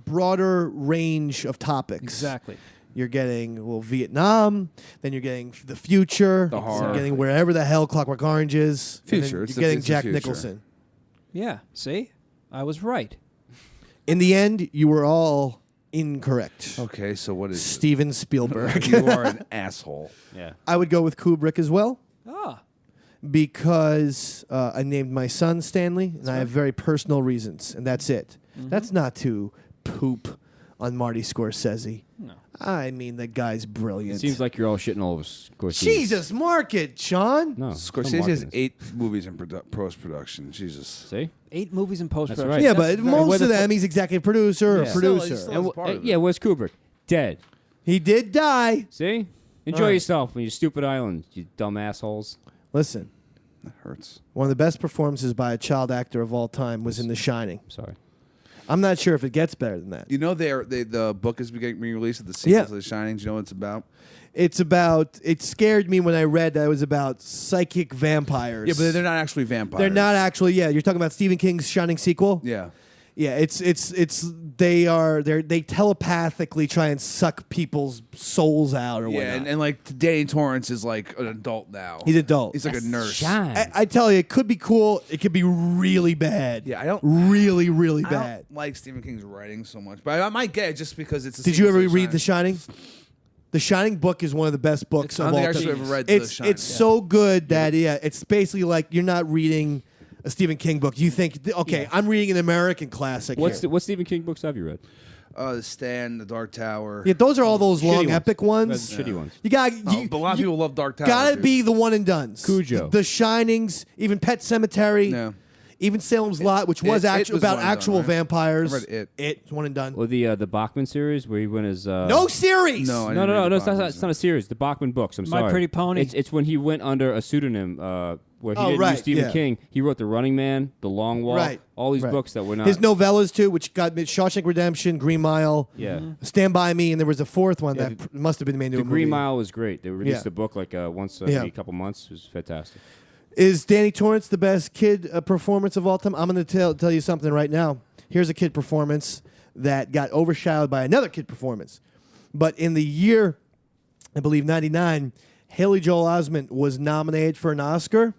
[SPEAKER 2] broader range of topics.
[SPEAKER 5] Exactly.
[SPEAKER 2] You're getting Vietnam, then you're getting the future,
[SPEAKER 6] The horror.
[SPEAKER 2] you're getting wherever the hell Clockwork Orange is. and then
[SPEAKER 6] Future,
[SPEAKER 2] You're
[SPEAKER 6] it's the-
[SPEAKER 2] getting
[SPEAKER 6] it's the
[SPEAKER 2] Jack
[SPEAKER 6] future.
[SPEAKER 2] Nicholson.
[SPEAKER 5] Yeah. See, I was right.
[SPEAKER 2] In the end, you were all incorrect.
[SPEAKER 6] Okay, so what is
[SPEAKER 2] Steven Spielberg.
[SPEAKER 6] it? You are an asshole.
[SPEAKER 4] Yeah.
[SPEAKER 2] I would go with Kubrick as well
[SPEAKER 5] Ah.
[SPEAKER 2] because I named my son Stanley, and I have very personal reasons, and that's it.
[SPEAKER 5] Mm-hmm.
[SPEAKER 2] That's not to poop on Marty Scorsese.
[SPEAKER 5] No.
[SPEAKER 2] I mean, the guy's brilliant.
[SPEAKER 4] It seems like you're all shitting all over Scorsese.
[SPEAKER 2] Jesus, mark it, Sean.
[SPEAKER 4] No.
[SPEAKER 6] Scorsese has
[SPEAKER 4] Martinez.
[SPEAKER 6] 8 movies in post production. Jesus.
[SPEAKER 4] See?
[SPEAKER 5] 8 movies in post production.
[SPEAKER 4] right.
[SPEAKER 2] Yeah, but most
[SPEAKER 4] Where
[SPEAKER 2] of
[SPEAKER 4] the
[SPEAKER 2] them, he's executive producer or
[SPEAKER 4] Yeah.
[SPEAKER 2] producer.
[SPEAKER 6] Still-
[SPEAKER 4] And
[SPEAKER 6] That's part of it.
[SPEAKER 4] yeah, where's Kubrick? Dead.
[SPEAKER 2] He did die.
[SPEAKER 4] See? Enjoy
[SPEAKER 2] All right.
[SPEAKER 4] yourself on your stupid island, you dumb assholes.
[SPEAKER 2] Listen,
[SPEAKER 6] That hurts.
[SPEAKER 2] one of the best performances by a child actor of all time was in The Shining.
[SPEAKER 4] Sorry.
[SPEAKER 2] I'm not sure if it gets better than that.
[SPEAKER 6] You know, the book is being released of the sequel
[SPEAKER 2] Yeah.
[SPEAKER 6] to The Shining. Do you know what it's about?
[SPEAKER 2] It's about. It scared me when I read that it was about psychic vampires.
[SPEAKER 6] Yeah, but they're not actually vampires.
[SPEAKER 2] They're not actually. Yeah, you're talking about Stephen King's Shining sequel.
[SPEAKER 6] Yeah.
[SPEAKER 2] Yeah, they telepathically try and suck people's souls out or
[SPEAKER 6] Yeah,
[SPEAKER 2] whatnot.
[SPEAKER 6] and like Danny Torrance is like an adult now.
[SPEAKER 2] He's adult.
[SPEAKER 6] He's like a nurse.
[SPEAKER 4] Shine.
[SPEAKER 2] I tell you, it could be cool. It could be really bad.
[SPEAKER 6] Yeah, I don't
[SPEAKER 2] really, really
[SPEAKER 6] I
[SPEAKER 2] bad.
[SPEAKER 6] don't like Stephen King's writing so much, but I might get it just because it's.
[SPEAKER 2] Did you ever read The Shining? The Shining book is one of the best books
[SPEAKER 6] I
[SPEAKER 2] of
[SPEAKER 6] don't
[SPEAKER 2] all
[SPEAKER 6] think I
[SPEAKER 2] time.
[SPEAKER 6] actually ever read
[SPEAKER 2] It's
[SPEAKER 6] The Shining.
[SPEAKER 2] it's so good that it's basically like you're not reading a Stephen King book. You think, okay, I'm reading an American classic.
[SPEAKER 4] What
[SPEAKER 2] here.
[SPEAKER 4] Stephen King books have you read?
[SPEAKER 6] The Stand, The Dark Tower.
[SPEAKER 2] Yeah, those are all those long
[SPEAKER 4] ones.
[SPEAKER 2] epic ones.
[SPEAKER 4] Shitty ones.
[SPEAKER 2] You got
[SPEAKER 6] Oh, but a lot of people love Dark Tower.
[SPEAKER 2] Gotta
[SPEAKER 6] dude.
[SPEAKER 2] be the one and dones.
[SPEAKER 4] Cujo.
[SPEAKER 2] The Shinings, even Pet Cemetery,
[SPEAKER 6] No.
[SPEAKER 2] even Salem's Lot, which was
[SPEAKER 6] It
[SPEAKER 2] actually
[SPEAKER 6] was
[SPEAKER 2] about
[SPEAKER 6] one and done,
[SPEAKER 2] actual
[SPEAKER 6] right?
[SPEAKER 2] vampires.
[SPEAKER 6] I read It.
[SPEAKER 2] It's one and done.
[SPEAKER 4] Or the Bachman series where he went as
[SPEAKER 2] No series.
[SPEAKER 6] No, I
[SPEAKER 4] No,
[SPEAKER 6] didn't read the
[SPEAKER 4] it's not,
[SPEAKER 6] Bachmans.
[SPEAKER 4] it's not a series. The Bachman books. I'm
[SPEAKER 5] My
[SPEAKER 4] sorry.
[SPEAKER 5] Pretty Pony.
[SPEAKER 4] It's when he went under a pseudonym where he
[SPEAKER 2] Oh,
[SPEAKER 4] didn't
[SPEAKER 2] right,
[SPEAKER 4] use Stephen
[SPEAKER 2] yeah.
[SPEAKER 4] King. He wrote The Running Man, The Long Walk,
[SPEAKER 2] Right,
[SPEAKER 4] all these
[SPEAKER 2] right.
[SPEAKER 4] books that were not.
[SPEAKER 2] His novellas too, which got Shawshank Redemption, Green Mile,
[SPEAKER 4] Yeah.
[SPEAKER 2] Stand By Me, and there was a fourth one
[SPEAKER 4] Yeah,
[SPEAKER 2] that must have been made into
[SPEAKER 4] The
[SPEAKER 2] a movie.
[SPEAKER 4] Green Mile was great. They released
[SPEAKER 2] Yeah.
[SPEAKER 4] the book like once
[SPEAKER 2] Yeah.
[SPEAKER 4] every couple months. It was fantastic.
[SPEAKER 2] Is Danny Torrance the best kid performance of all time? I'm going to tell you something right now. Here's a kid performance that got overshadowed by another kid performance. But in the year, I believe, 99, Haley Joel Osment was nominated for an Oscar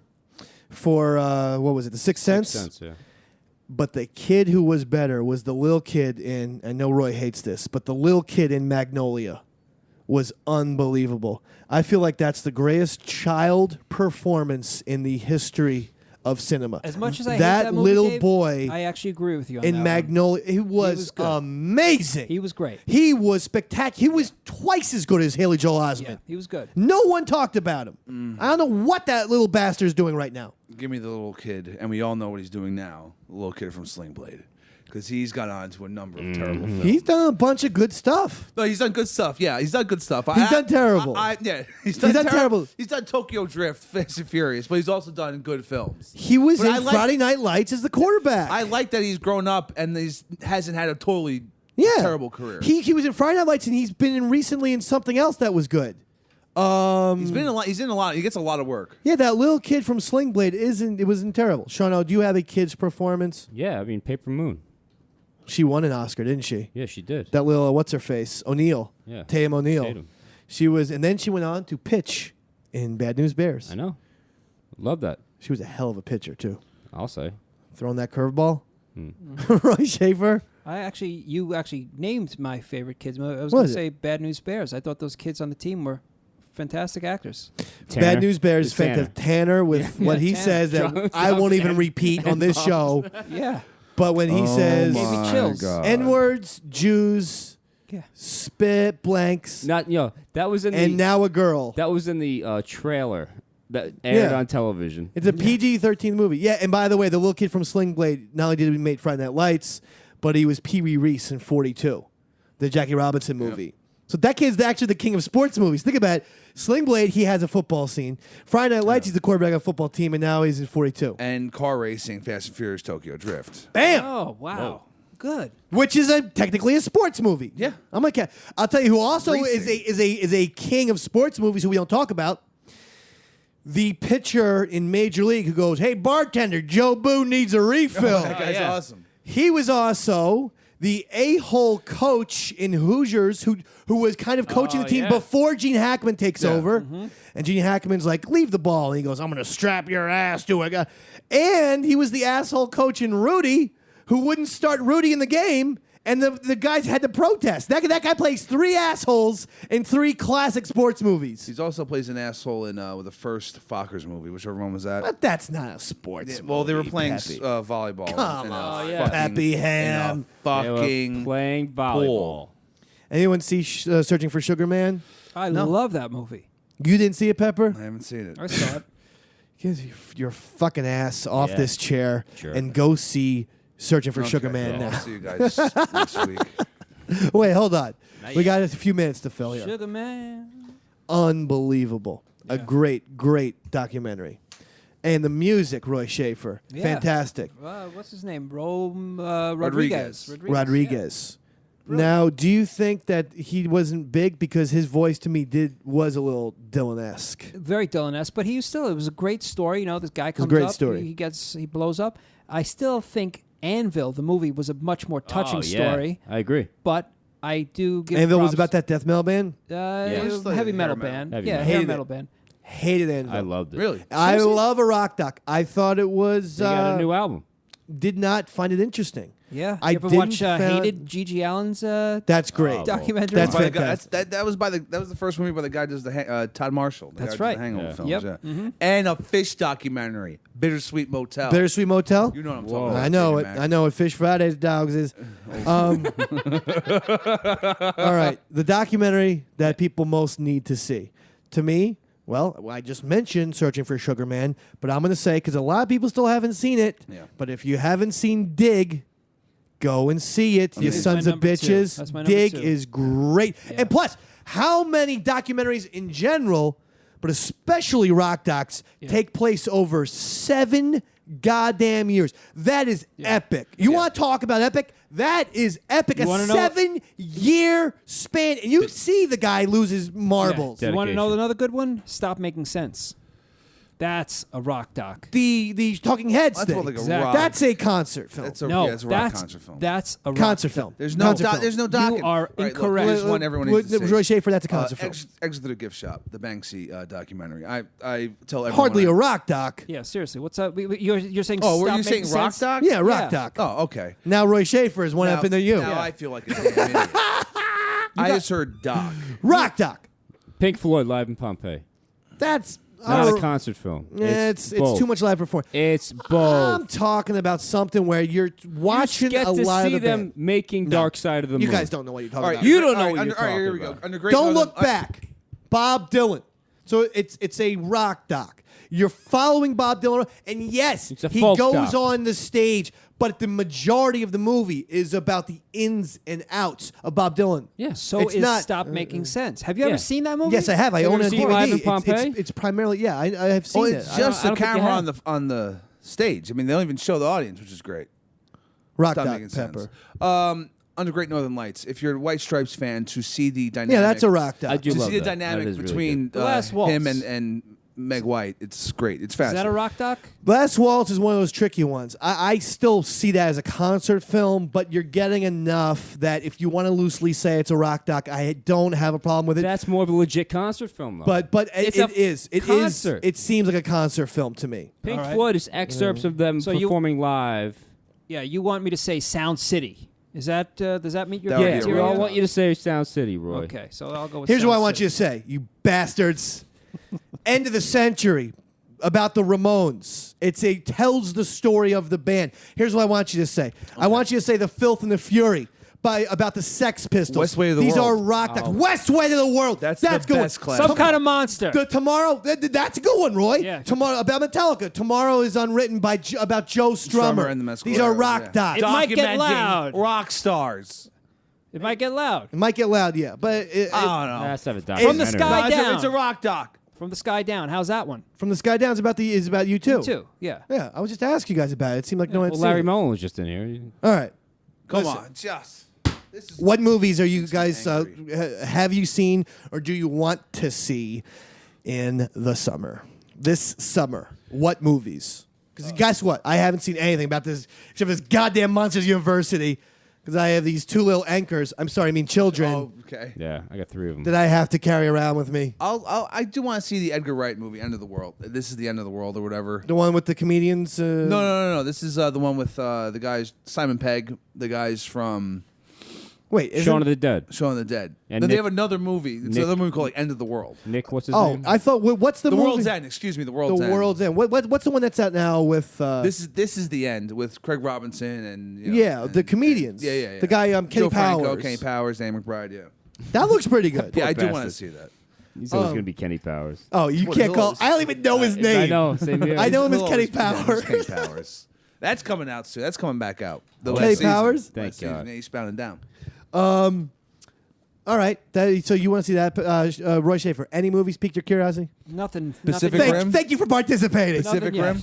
[SPEAKER 2] for, what was it, The Sixth Sense?
[SPEAKER 4] Makes sense, yeah.
[SPEAKER 2] But the kid who was better was the little kid in, I know Roy hates this, but the little kid in Magnolia was unbelievable. I feel like that's the greatest child performance in the history of cinema.
[SPEAKER 5] As much as I hate
[SPEAKER 2] that
[SPEAKER 5] that movie,
[SPEAKER 2] little
[SPEAKER 5] Dave,
[SPEAKER 2] boy
[SPEAKER 5] I actually agree with you on
[SPEAKER 2] in
[SPEAKER 5] that one.
[SPEAKER 2] Magnolia, he was
[SPEAKER 5] good.
[SPEAKER 2] amazing.
[SPEAKER 5] He was great.
[SPEAKER 2] He was spectacular. He was twice as good as Haley Joel Osment.
[SPEAKER 5] Yeah, he was good.
[SPEAKER 2] No one talked about him. I don't know what that little bastard's doing right now.
[SPEAKER 6] Give me the little kid, and we all know what he's doing now. The little kid from Sling Blade, because he's got on to a number of terrible films.
[SPEAKER 2] He's done a bunch of good stuff.
[SPEAKER 6] No, he's done good stuff. Yeah, he's done good stuff.
[SPEAKER 2] He's done terrible.
[SPEAKER 6] He's
[SPEAKER 2] done
[SPEAKER 6] done
[SPEAKER 2] terrible.
[SPEAKER 6] He's done Tokyo Drift, Fast and Furious, but he's also done good films.
[SPEAKER 2] He was
[SPEAKER 6] But
[SPEAKER 2] in
[SPEAKER 6] I like-
[SPEAKER 2] Friday Night Lights as the quarterback.
[SPEAKER 6] I like that he's grown up and he's hasn't had a totally terrible career.
[SPEAKER 2] He was in Friday Night Lights, and he's been in recently in something else that was good.
[SPEAKER 6] He's been in a lot. He's in a lot. He gets a lot of work.
[SPEAKER 2] Yeah, that little kid from Sling Blade wasn't terrible. Shauno, do you have a kid's performance?
[SPEAKER 4] Yeah, I mean, Paper Moon.
[SPEAKER 2] She won an Oscar, didn't she?
[SPEAKER 4] Yeah, she did.
[SPEAKER 2] That little what's her face? O'Neill.
[SPEAKER 4] Yeah.
[SPEAKER 2] Tatum O'Neill.
[SPEAKER 4] Tatum.
[SPEAKER 2] She was, and then she went on to pitch in Bad News Bears.
[SPEAKER 4] I know. Love that.
[SPEAKER 2] She was a hell of a pitcher too.
[SPEAKER 4] I'll say.
[SPEAKER 2] Throwing that curveball. Roy Schaefer.
[SPEAKER 5] You actually named my favorite kids. I was
[SPEAKER 2] What
[SPEAKER 5] going
[SPEAKER 2] is
[SPEAKER 5] to
[SPEAKER 2] it?
[SPEAKER 5] say Bad News Bears. I thought those kids on the team were fantastic actors.
[SPEAKER 2] Bad News Bears is
[SPEAKER 4] It's Tanner.
[SPEAKER 2] fantastic. Tanner with what he
[SPEAKER 5] Tanner.
[SPEAKER 2] says that I won't even repeat on this show.
[SPEAKER 5] Yeah.
[SPEAKER 2] But when he says
[SPEAKER 5] Gave me chills.
[SPEAKER 2] N-words, Jews,
[SPEAKER 5] Yeah.
[SPEAKER 2] spit blanks,
[SPEAKER 4] That was in
[SPEAKER 2] and
[SPEAKER 4] the
[SPEAKER 2] now a girl.
[SPEAKER 4] that was in the trailer that aired
[SPEAKER 2] Yeah.
[SPEAKER 4] on television.
[SPEAKER 2] It's a PG-13 movie. Yeah, and by the way, the little kid from Sling Blade, not only did he make Friday Night Lights, but he was Pee Wee Reese in 42, the Jackie Robinson movie. So that kid's actually the king of sports movies. Think about it. Sling Blade, he has a football scene. Friday Night Lights, he's the quarterback of a football team, and now he's in 42.
[SPEAKER 6] And car racing, Fast and Furious, Tokyo Drift.
[SPEAKER 2] Bam!
[SPEAKER 5] Oh, wow. Good.
[SPEAKER 2] Which is technically a sports movie.
[SPEAKER 6] Yeah.
[SPEAKER 2] I'm like, I'll tell you who also
[SPEAKER 6] Racing.
[SPEAKER 2] is a king of sports movies who we don't talk about. The pitcher in Major League who goes, "Hey bartender, Joe Boo needs a refill."
[SPEAKER 6] That guy's awesome.
[SPEAKER 2] He was also the a-hole coach in Hoosiers who was kind of coaching the team before Gene Hackman takes over. And Gene Hackman's like, "Leave the ball." And he goes, "I'm going to strap your ass to a guy." And he was the asshole coach in Rudy who wouldn't start Rudy in the game. And the guys had to protest. That guy plays 3 assholes in 3 classic sports movies.
[SPEAKER 6] He's also plays an asshole in with the first Fockers movie, whichever one was that.
[SPEAKER 2] But that's not a sports movie.
[SPEAKER 6] Well, they were playing
[SPEAKER 2] Peppy.
[SPEAKER 6] volleyball.
[SPEAKER 2] Come
[SPEAKER 6] in a
[SPEAKER 2] on,
[SPEAKER 6] fucking-
[SPEAKER 2] Peppy Ham.
[SPEAKER 6] in a
[SPEAKER 4] They were
[SPEAKER 6] fucking
[SPEAKER 4] playing volleyball.
[SPEAKER 2] Anyone see Searching for Sugar Man?
[SPEAKER 5] I love that movie.
[SPEAKER 2] You didn't see it, Pepper?
[SPEAKER 6] I haven't seen it.
[SPEAKER 5] I saw it.
[SPEAKER 2] Get your fucking ass off
[SPEAKER 4] Yeah.
[SPEAKER 2] this chair
[SPEAKER 4] Sure.
[SPEAKER 2] and go see Searching for Sugar
[SPEAKER 6] Okay,
[SPEAKER 2] Man
[SPEAKER 6] well,
[SPEAKER 2] now.
[SPEAKER 6] I'll see you guys next week.
[SPEAKER 2] Wait, hold on. We got a few minutes to fill here.
[SPEAKER 5] Sugar Man.
[SPEAKER 2] Unbelievable. A great, great documentary. And the music, Roy Schaefer.
[SPEAKER 5] Yeah.
[SPEAKER 2] Fantastic.
[SPEAKER 5] What's his name? Rodriguez.
[SPEAKER 2] Rodriguez. Now, do you think that he wasn't big because his voice to me was a little Dylan-esque?
[SPEAKER 5] Very Dylan-esque, but it was a great story. You know, this guy comes
[SPEAKER 2] great
[SPEAKER 5] up,
[SPEAKER 2] story.
[SPEAKER 5] he blows up. I still think Anvil, the movie, was a much more touching story.
[SPEAKER 4] I agree.
[SPEAKER 5] But I do give
[SPEAKER 2] Anvil was
[SPEAKER 5] props-
[SPEAKER 2] about that death metal band?
[SPEAKER 5] Heavy metal
[SPEAKER 6] Hair metal.
[SPEAKER 5] band.
[SPEAKER 4] Heavy
[SPEAKER 5] Yeah,
[SPEAKER 4] metal.
[SPEAKER 5] hair
[SPEAKER 2] Hated
[SPEAKER 5] metal
[SPEAKER 2] it.
[SPEAKER 5] band.
[SPEAKER 2] Hated Anvil.
[SPEAKER 4] I loved it.
[SPEAKER 6] Really?
[SPEAKER 2] I
[SPEAKER 5] Seriously?
[SPEAKER 2] love a rock doc. I thought it was...
[SPEAKER 4] They got a new album.
[SPEAKER 2] did not find it interesting.
[SPEAKER 5] Yeah.
[SPEAKER 2] I
[SPEAKER 5] You ever
[SPEAKER 2] didn't
[SPEAKER 5] watch
[SPEAKER 2] found-
[SPEAKER 5] Hated, Gigi Allen's
[SPEAKER 2] That's great.
[SPEAKER 5] documentary?
[SPEAKER 2] That's
[SPEAKER 6] By the guy-
[SPEAKER 2] fantastic.
[SPEAKER 6] that was that was the first movie by the guy who does the Todd Marshall. The
[SPEAKER 5] That's
[SPEAKER 6] guy who does
[SPEAKER 5] right.
[SPEAKER 6] The Hangover
[SPEAKER 4] Yeah.
[SPEAKER 6] films.
[SPEAKER 5] Yep.
[SPEAKER 6] Yeah.
[SPEAKER 5] Mhm.
[SPEAKER 6] And a fish documentary, Bittersweet Motel.
[SPEAKER 2] Bittersweet Motel?
[SPEAKER 6] You know what I'm
[SPEAKER 4] Whoa.
[SPEAKER 6] talking about.
[SPEAKER 2] I know
[SPEAKER 6] David
[SPEAKER 2] it.
[SPEAKER 6] Mack.
[SPEAKER 2] I know what Fish Fridays Dogs is. All right. The documentary that people most need to see. To me, well, I just mentioned Searching for Sugar Man, but I'm going to say, because a lot of people still haven't seen it,
[SPEAKER 6] Yeah.
[SPEAKER 2] but if you haven't seen Dig, go and see it, you
[SPEAKER 5] That's
[SPEAKER 2] sons
[SPEAKER 5] my
[SPEAKER 2] of
[SPEAKER 5] number 2.
[SPEAKER 2] bitches.
[SPEAKER 5] That's my number
[SPEAKER 2] Dig
[SPEAKER 5] 2.
[SPEAKER 2] is great.
[SPEAKER 5] Yeah.
[SPEAKER 2] And plus, how many documentaries in general, but especially rock docs, take place over 7 goddamn years? That is epic. You want to talk about epic? That is epic.
[SPEAKER 5] You
[SPEAKER 2] A
[SPEAKER 5] wanna know-
[SPEAKER 2] 7-year span. And you see the guy lose his marbles.
[SPEAKER 5] You want to know
[SPEAKER 4] Dedication.
[SPEAKER 5] another good one? Stop Making Sense. That's a rock doc.
[SPEAKER 2] The Talking Heads
[SPEAKER 6] That's
[SPEAKER 2] thing.
[SPEAKER 6] more like a
[SPEAKER 5] Exactly.
[SPEAKER 6] rock.
[SPEAKER 2] That's a concert film.
[SPEAKER 6] That's a,
[SPEAKER 5] No,
[SPEAKER 6] yeah, it's a rock
[SPEAKER 5] that's
[SPEAKER 6] concert film.
[SPEAKER 5] That's a rock
[SPEAKER 2] concert
[SPEAKER 5] doc.
[SPEAKER 2] film.
[SPEAKER 6] There's no
[SPEAKER 2] Concert
[SPEAKER 6] doc.
[SPEAKER 2] film.
[SPEAKER 6] There's no doc.
[SPEAKER 5] You are
[SPEAKER 6] Look,
[SPEAKER 5] incorrect.
[SPEAKER 6] here's one everyone needs to see.
[SPEAKER 2] Roy Schaefer, that's a concert film.
[SPEAKER 6] Exit the Gift Shop, the Banksy documentary. I tell everyone.
[SPEAKER 2] Hardly a rock doc.
[SPEAKER 5] Yeah, seriously. What's up? You're saying
[SPEAKER 6] Oh, were
[SPEAKER 5] Stop
[SPEAKER 6] you saying
[SPEAKER 5] Making
[SPEAKER 6] rock
[SPEAKER 5] Sense?
[SPEAKER 6] doc?
[SPEAKER 2] Yeah, rock
[SPEAKER 5] Yeah.
[SPEAKER 2] doc.
[SPEAKER 6] Oh, okay.
[SPEAKER 2] Now Roy Schaefer is one up into you.
[SPEAKER 6] Now I feel like a damn idiot. I just heard doc.
[SPEAKER 2] Rock doc.
[SPEAKER 4] Pink Floyd live in Pompeii.
[SPEAKER 2] That's
[SPEAKER 4] Not a concert film.
[SPEAKER 2] It's
[SPEAKER 4] both.
[SPEAKER 2] too much live performance.
[SPEAKER 4] It's both.
[SPEAKER 2] I'm talking about something where you're watching
[SPEAKER 4] you get
[SPEAKER 2] a
[SPEAKER 4] to
[SPEAKER 2] lot
[SPEAKER 4] see
[SPEAKER 2] of the
[SPEAKER 4] them
[SPEAKER 2] band.
[SPEAKER 4] making
[SPEAKER 2] No.
[SPEAKER 4] Dark Side of the Moon.
[SPEAKER 2] You guys don't know what you're talking
[SPEAKER 6] All right,
[SPEAKER 2] about.
[SPEAKER 4] You don't know
[SPEAKER 6] all
[SPEAKER 4] what
[SPEAKER 6] under,
[SPEAKER 4] you're
[SPEAKER 6] all right, here
[SPEAKER 4] talking
[SPEAKER 6] we go.
[SPEAKER 4] about.
[SPEAKER 6] Under Great
[SPEAKER 2] Don't
[SPEAKER 6] Northern-
[SPEAKER 2] look back. Bob Dylan. So it's a rock doc. You're following Bob Dylan, and yes,
[SPEAKER 4] It's a
[SPEAKER 2] he
[SPEAKER 4] folk
[SPEAKER 2] goes
[SPEAKER 4] doc.
[SPEAKER 2] on the stage, but the majority of the movie is about the ins and outs of Bob Dylan.
[SPEAKER 4] Yeah.
[SPEAKER 5] So
[SPEAKER 2] It's
[SPEAKER 5] is
[SPEAKER 2] not-
[SPEAKER 5] Stop Making Sense. Have you
[SPEAKER 4] Yeah.
[SPEAKER 5] ever seen that movie?
[SPEAKER 2] Yes, I have. I
[SPEAKER 4] You
[SPEAKER 2] own
[SPEAKER 4] ever
[SPEAKER 2] it on
[SPEAKER 4] seen
[SPEAKER 2] DVD.
[SPEAKER 4] Live in
[SPEAKER 2] It's-
[SPEAKER 4] Pompeii?
[SPEAKER 2] It's primarily, yeah, I have seen
[SPEAKER 6] Well,
[SPEAKER 2] it.
[SPEAKER 6] it's
[SPEAKER 2] I-
[SPEAKER 6] just
[SPEAKER 4] I
[SPEAKER 6] the
[SPEAKER 4] don't think you
[SPEAKER 6] camera
[SPEAKER 4] have.
[SPEAKER 6] on the stage. I mean, they don't even show the audience, which is great.
[SPEAKER 2] rock
[SPEAKER 6] Stop
[SPEAKER 2] doc,
[SPEAKER 6] making
[SPEAKER 2] Pepper.
[SPEAKER 6] sense. Under Great Northern Lights, if you're a White Stripes fan, to see the dynamic.
[SPEAKER 2] Yeah, that's a rock doc.
[SPEAKER 4] I do
[SPEAKER 6] To
[SPEAKER 4] love
[SPEAKER 6] see the
[SPEAKER 4] that.
[SPEAKER 6] dynamic
[SPEAKER 4] That is really
[SPEAKER 6] between
[SPEAKER 4] good.
[SPEAKER 5] The Last Waltz.
[SPEAKER 6] him and Meg White, it's great. It's
[SPEAKER 5] Is
[SPEAKER 6] fast.
[SPEAKER 5] that a rock doc?
[SPEAKER 2] Last Waltz is one of those tricky ones. I still see that as a concert film, but you're getting enough that if you want to loosely say it's a rock doc, I don't have a problem with it.
[SPEAKER 4] That's more of a legit concert film, though.
[SPEAKER 2] But
[SPEAKER 4] It's
[SPEAKER 2] it
[SPEAKER 4] a
[SPEAKER 2] is. It is.
[SPEAKER 4] concert.
[SPEAKER 2] It seems like a concert film to me.
[SPEAKER 4] Pink
[SPEAKER 5] All right.
[SPEAKER 4] Floyd is excerpts of them
[SPEAKER 5] So you-
[SPEAKER 4] performing live.
[SPEAKER 5] Yeah, you want me to say Sound City. Is that does that meet your
[SPEAKER 6] That would be
[SPEAKER 4] Yeah,
[SPEAKER 6] a
[SPEAKER 4] we
[SPEAKER 5] criteria?
[SPEAKER 4] all want you to say Sound City, Roy.
[SPEAKER 5] Okay, so I'll go with
[SPEAKER 2] Here's
[SPEAKER 5] Sound
[SPEAKER 2] what I want
[SPEAKER 5] City.
[SPEAKER 2] you to say, you bastards. End of the century, about the Ramones. It tells the story of the band. Here's what I want you to say. I want you to say The Filth and the Fury about the Sex Pistols.
[SPEAKER 6] West Way to the
[SPEAKER 2] These
[SPEAKER 6] World.
[SPEAKER 2] are rock docs. West Way to the World.
[SPEAKER 6] That's the
[SPEAKER 2] good.
[SPEAKER 6] best class.
[SPEAKER 5] Some kind of monster.
[SPEAKER 2] The Tomorrow, that's a good one, Roy.
[SPEAKER 5] Yeah.
[SPEAKER 2] Tomorrow about Metallica. Tomorrow is unwritten by about Joe Strummer.
[SPEAKER 6] Strummer and the
[SPEAKER 2] These are
[SPEAKER 6] Mescalero,
[SPEAKER 2] rock
[SPEAKER 6] yeah.
[SPEAKER 2] docs.
[SPEAKER 5] It might get
[SPEAKER 6] Documenting
[SPEAKER 5] loud.
[SPEAKER 6] Rock stars.
[SPEAKER 5] It might get loud.
[SPEAKER 2] It might get loud, yeah. But
[SPEAKER 6] I don't know.
[SPEAKER 4] Let's have a
[SPEAKER 5] From
[SPEAKER 4] documentary.
[SPEAKER 5] the sky
[SPEAKER 6] No,
[SPEAKER 5] down.
[SPEAKER 6] it's a rock doc.
[SPEAKER 5] From the sky down. How's that one?
[SPEAKER 2] From the Sky Down is about you too.
[SPEAKER 5] Too. Yeah.
[SPEAKER 2] Yeah, I was just asking you guys about it. It seemed like no one had
[SPEAKER 4] Well,
[SPEAKER 2] seen
[SPEAKER 4] Larry
[SPEAKER 2] it.
[SPEAKER 4] Mullen was just in here.
[SPEAKER 2] All right.
[SPEAKER 6] Come
[SPEAKER 2] Listen.
[SPEAKER 6] on, just. This is
[SPEAKER 2] What movies are you guys
[SPEAKER 6] angry.
[SPEAKER 2] have you seen or do you want to see in the summer? This summer, what movies? Because guess what? I haven't seen anything about this except this goddamn Monsters University. Because I have these two little anchors. I'm sorry, I mean children
[SPEAKER 6] Oh, okay.
[SPEAKER 4] Yeah, I got 3 of them.
[SPEAKER 2] that I have to carry around with me.
[SPEAKER 6] I do want to see the Edgar Wright movie, End of the World. This is the End of the World or whatever.
[SPEAKER 2] The one with the comedians.
[SPEAKER 6] No. This is the one with the guys, Simon Pegg, the guys from
[SPEAKER 2] Wait, isn't,
[SPEAKER 4] Shaun of the Dead.
[SPEAKER 6] Shaun of the Dead.
[SPEAKER 4] And
[SPEAKER 6] then they
[SPEAKER 4] Nick-
[SPEAKER 6] have another movie. It's
[SPEAKER 4] Nick-
[SPEAKER 6] another movie called End of the World.
[SPEAKER 4] Nick, what's his
[SPEAKER 2] Oh,
[SPEAKER 4] name?
[SPEAKER 2] I thought. What's the
[SPEAKER 6] The
[SPEAKER 2] movie?
[SPEAKER 6] World's End. Excuse me, The World's
[SPEAKER 2] The
[SPEAKER 6] End.
[SPEAKER 2] World's End. What's the one that's out now with?
[SPEAKER 6] This is the end with Craig Robinson and
[SPEAKER 2] yeah,
[SPEAKER 6] and-
[SPEAKER 2] the comedians.
[SPEAKER 6] Yeah.
[SPEAKER 2] The guy Kenny
[SPEAKER 6] Joe
[SPEAKER 2] Powers.
[SPEAKER 6] Franco, Kenny Powers, Dan McBride. Yeah.
[SPEAKER 2] That looks pretty good.
[SPEAKER 6] Yeah, I do want to
[SPEAKER 4] bastard.
[SPEAKER 6] see that.
[SPEAKER 4] He's always going to be Kenny Powers.
[SPEAKER 2] Oh, you
[SPEAKER 6] What
[SPEAKER 2] can't
[SPEAKER 6] are
[SPEAKER 2] call.
[SPEAKER 6] those?
[SPEAKER 2] I don't even know his name.
[SPEAKER 4] I know, same here.
[SPEAKER 2] I know him as
[SPEAKER 6] He'll
[SPEAKER 2] Kenny
[SPEAKER 6] always be known
[SPEAKER 2] Powers.
[SPEAKER 6] as Kenny Powers. That's coming out soon. That's coming back out. The
[SPEAKER 2] Kenny
[SPEAKER 6] last season.
[SPEAKER 2] Powers?
[SPEAKER 6] Last
[SPEAKER 4] Thank
[SPEAKER 6] season.
[SPEAKER 4] God.
[SPEAKER 6] Yeah, Eastbound and Down.
[SPEAKER 2] All right. So you want to see that, Roy Schaefer? Any movies piqued your curiosity?
[SPEAKER 5] Nothing.
[SPEAKER 6] Pacific
[SPEAKER 5] nothing,
[SPEAKER 6] Rim?
[SPEAKER 2] Thank you for participating.
[SPEAKER 6] Pacific
[SPEAKER 5] yet.
[SPEAKER 6] Rim.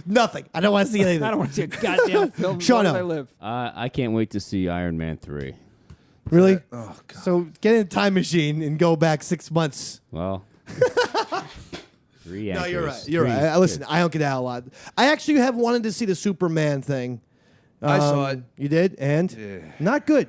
[SPEAKER 2] Nothing. I don't want to see anything.
[SPEAKER 5] I don't want to see a goddamn film.
[SPEAKER 2] Shut
[SPEAKER 5] Where
[SPEAKER 2] up.
[SPEAKER 5] do I live?
[SPEAKER 4] I can't wait to see Iron Man 3.
[SPEAKER 2] Really?
[SPEAKER 6] Oh God.
[SPEAKER 2] So get in a time machine and go back 6 months.
[SPEAKER 4] Well, 3
[SPEAKER 2] No, you're
[SPEAKER 4] anchors.
[SPEAKER 2] right. You're
[SPEAKER 4] Three-
[SPEAKER 2] right. Listen, I don't get out a lot. I actually have wanted to see the Superman thing.
[SPEAKER 6] I saw it.
[SPEAKER 2] You did? And?
[SPEAKER 6] Yeah.
[SPEAKER 2] Not good.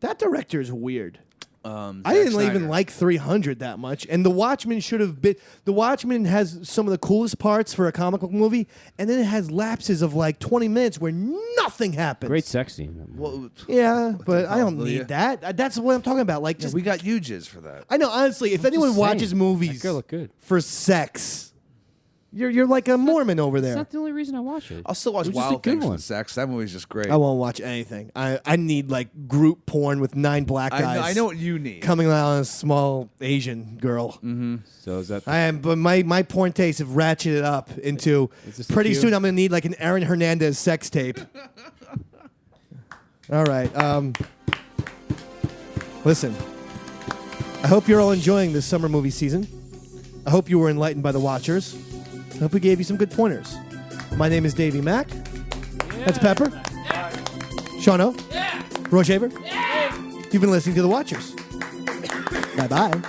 [SPEAKER 2] That director is weird. I
[SPEAKER 6] Zack
[SPEAKER 2] didn't
[SPEAKER 6] Snyder.
[SPEAKER 2] even like 300 that much. And The Watchmen should have been. The Watchmen has some of the coolest parts for a comic book movie, and then it has lapses of like 20 minutes where nothing happens.
[SPEAKER 4] Great sex scene.
[SPEAKER 6] Well,
[SPEAKER 2] Yeah, but
[SPEAKER 6] the
[SPEAKER 2] I don't
[SPEAKER 6] hell,
[SPEAKER 2] need
[SPEAKER 6] Leah?
[SPEAKER 2] that. That's what I'm talking about. Like, just
[SPEAKER 6] we got you jizz for that.
[SPEAKER 2] I know. Honestly, if anyone
[SPEAKER 4] just
[SPEAKER 2] watches
[SPEAKER 4] saying.
[SPEAKER 2] movies
[SPEAKER 4] That girl look good.
[SPEAKER 2] for sex, you're like a Mormon over
[SPEAKER 4] That's
[SPEAKER 2] there.
[SPEAKER 4] not the only reason I watch it.
[SPEAKER 6] I'll still watch
[SPEAKER 4] It was just a
[SPEAKER 6] Wild
[SPEAKER 4] good
[SPEAKER 6] Things
[SPEAKER 4] one.
[SPEAKER 6] with Sex. That movie's just great.
[SPEAKER 2] I won't watch anything. I need like group porn with 9 black guys.
[SPEAKER 6] I know what you need.
[SPEAKER 2] coming out on a small Asian girl.
[SPEAKER 4] So is that
[SPEAKER 2] I am, but my porn tastes have ratcheted up into.
[SPEAKER 4] Is this the
[SPEAKER 2] Pretty
[SPEAKER 4] cue?
[SPEAKER 2] soon, I'm gonna need like an Aaron Hernandez sex tape. All right. Listen. I hope you're all enjoying this summer movie season. I hope you were enlightened by the Watchers. I hope we gave you some good pointers. My name is Davey Mack. That's Pepper. Shauno.
[SPEAKER 7] Yeah.
[SPEAKER 2] Roy Shaver.
[SPEAKER 7] Yeah.
[SPEAKER 2] You've been listening to The Watchers. Bye-bye.